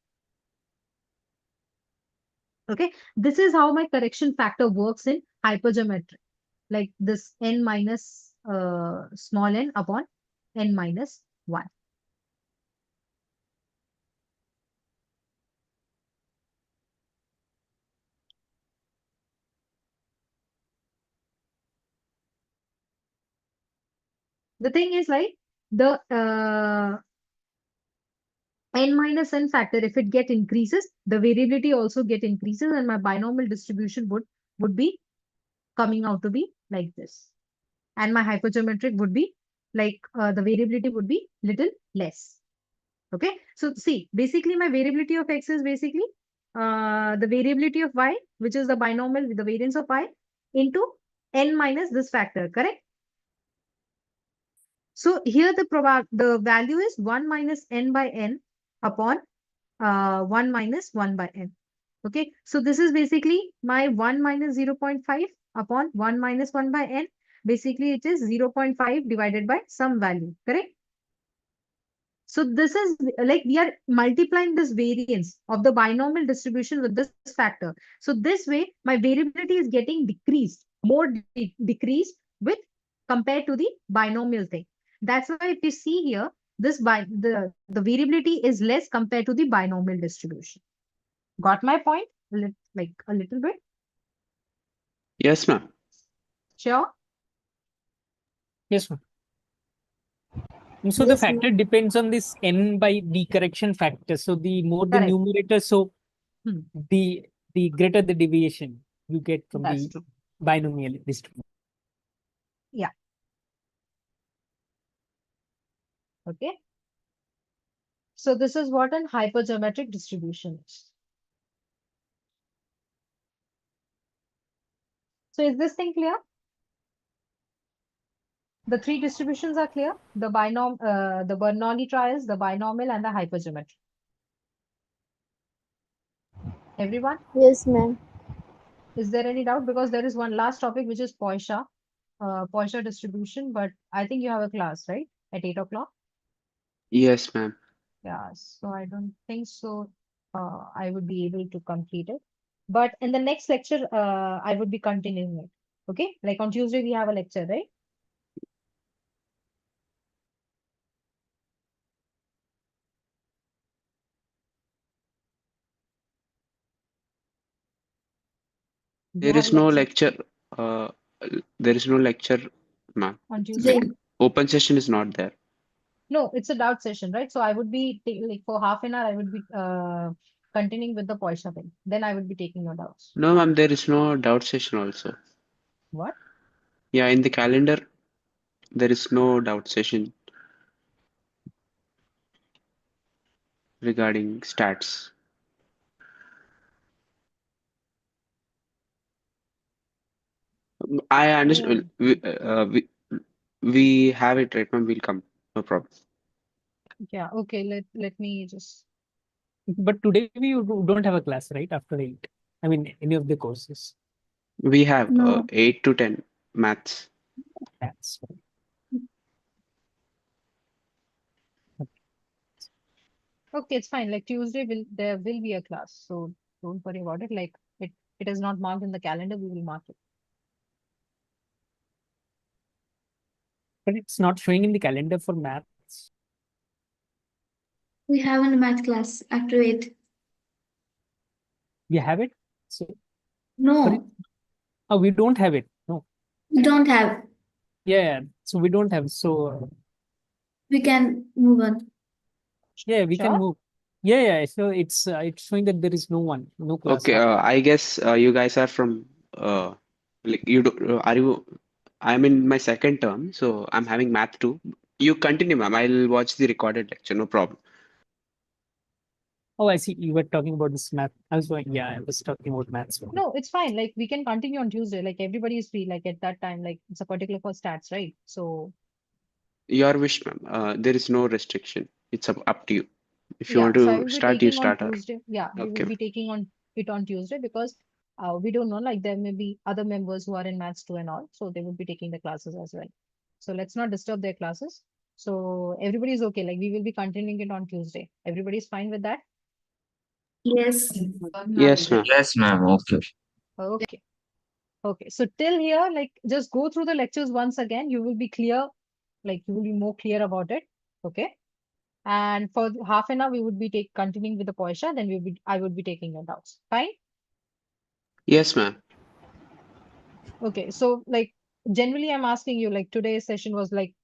Okay, this is how my correction factor works in hypergeometric, like this n minus small n upon n minus 1. The thing is like the n minus n factor, if it get increases, the variability also get increases and my binomial distribution would be coming out to be like this. And my hypergeometric would be like the variability would be little less. Okay. So see, basically my variability of x is basically the variability of y, which is the binomial with the variance of y into n minus this factor, correct? So here the value is 1 minus n by n upon 1 minus 1 by n. Okay, so this is basically my 1 minus 0.5 upon 1 minus 1 by n. Basically, it is 0.5 divided by some value, correct? So this is like we are multiplying this variance of the binomial distribution with this factor. So this way, my variability is getting decreased, more decreased with compared to the binomial thing. That's why if you see here, this the variability is less compared to the binomial distribution. Got my point? Like a little bit? Yes, ma'am. Sure. Yes, ma'am. So the Yes, factor ma'am. depends on this n by d correction factor. So the more the Correct. numerator, so Hmm. the greater the deviation you get from That's the true. binomial distribution. Yeah. Okay. So this is what an hypergeometric distribution is. So is this thing clear? The three distributions are clear: the the Bernoulli trials, the binomial, and the hypergeometric. Everyone, Yes, ma'am. is there any doubt? Because there is one last topic which is Poisson distribution, but I think you have a class, right? At 8 o'clock. Yes, ma'am. Yeah, so I don't think so. I would be able to complete it. But in the next lecture, I would be continuing it. Okay, like on Tuesday, we have a lecture, right? You There have a is no lecture lecture. Uh, there is no lecture, ma'am. on Tuesday. Like open session is not there. No, it's a doubt session, right? So I would be like for half an hour, I would be continuing with the Poisson thing. Then I would be taking your doubts. No, ma'am. There is no doubt session also. What? Yeah, in the calendar, there is no doubt session regarding stats. I Oh, understand. We have it right, ma'am. We'll come. No problem. yeah. Okay. Let me just. But today we don't have a class, right? After 8. I mean, any of the courses. We have No. 8 to 10 maths. That's Okay, it's fine. Like Tuesday there will be a class, so don't worry about it. Like it is not marked in the calendar. We will mark it. but it's not showing in the calendar for maths. We have a math class after 8. We have it. So but No, oh, we don't have it. No. we don't have. Yeah. So we don't have. So We can move on. yeah, we can Sure. move. Yeah. So it's showing that there is no class. Okay, I guess you guys are from like you do, are you? I'm in my second term, so I'm having math too. You continue, ma'am. I'll watch the recorded lecture. No problem. Oh, I see. You were talking about this math. I was talking about maths. No, it's fine. Like we can continue on Tuesday. Like everybody is free. Like at that time, like it's a particular for stats, right? So Your wish, ma'am. There is no restriction. It's up to you. If you yeah, want so I to will be start, you taking on start. Or Tuesday. Yeah, we okay, will be taking on it on Tuesday because we don't know. Like there may be other members who are in maths too and all, so they will be taking the classes as well. So let's not disturb their classes. So everybody is okay. Like we will be continuing it on Tuesday. Everybody is fine with that? Yes. yes, ma'am. Yes, ma'am. Okay. Okay. Okay. So till here, like just go through the lectures once again. You will be clear, like you will be more clear about it. Okay. And for half an hour, we would be continuing with the Poisson, then I would be taking your doubts. Fine. Yes, ma'am. Okay. So like generally I'm asking you, like today's session was like,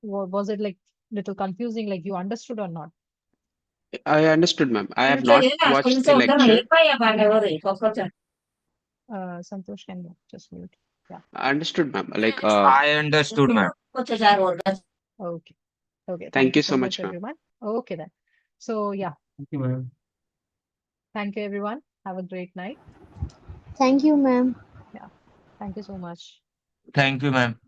was it like little confusing, like you understood or not? I understood, ma'am. I have not watched the lecture. Santosh, can you just mute? Yeah. I understood, ma'am. Like, I understood, ma'am. Okay. Okay. thank Thank you you so so much, much, ma'am. everyone. Okay then. So yeah, Thank you, ma'am. thank you everyone. Have a great night. Thank you, ma'am. Yeah. Thank you so much. Thank you, ma'am.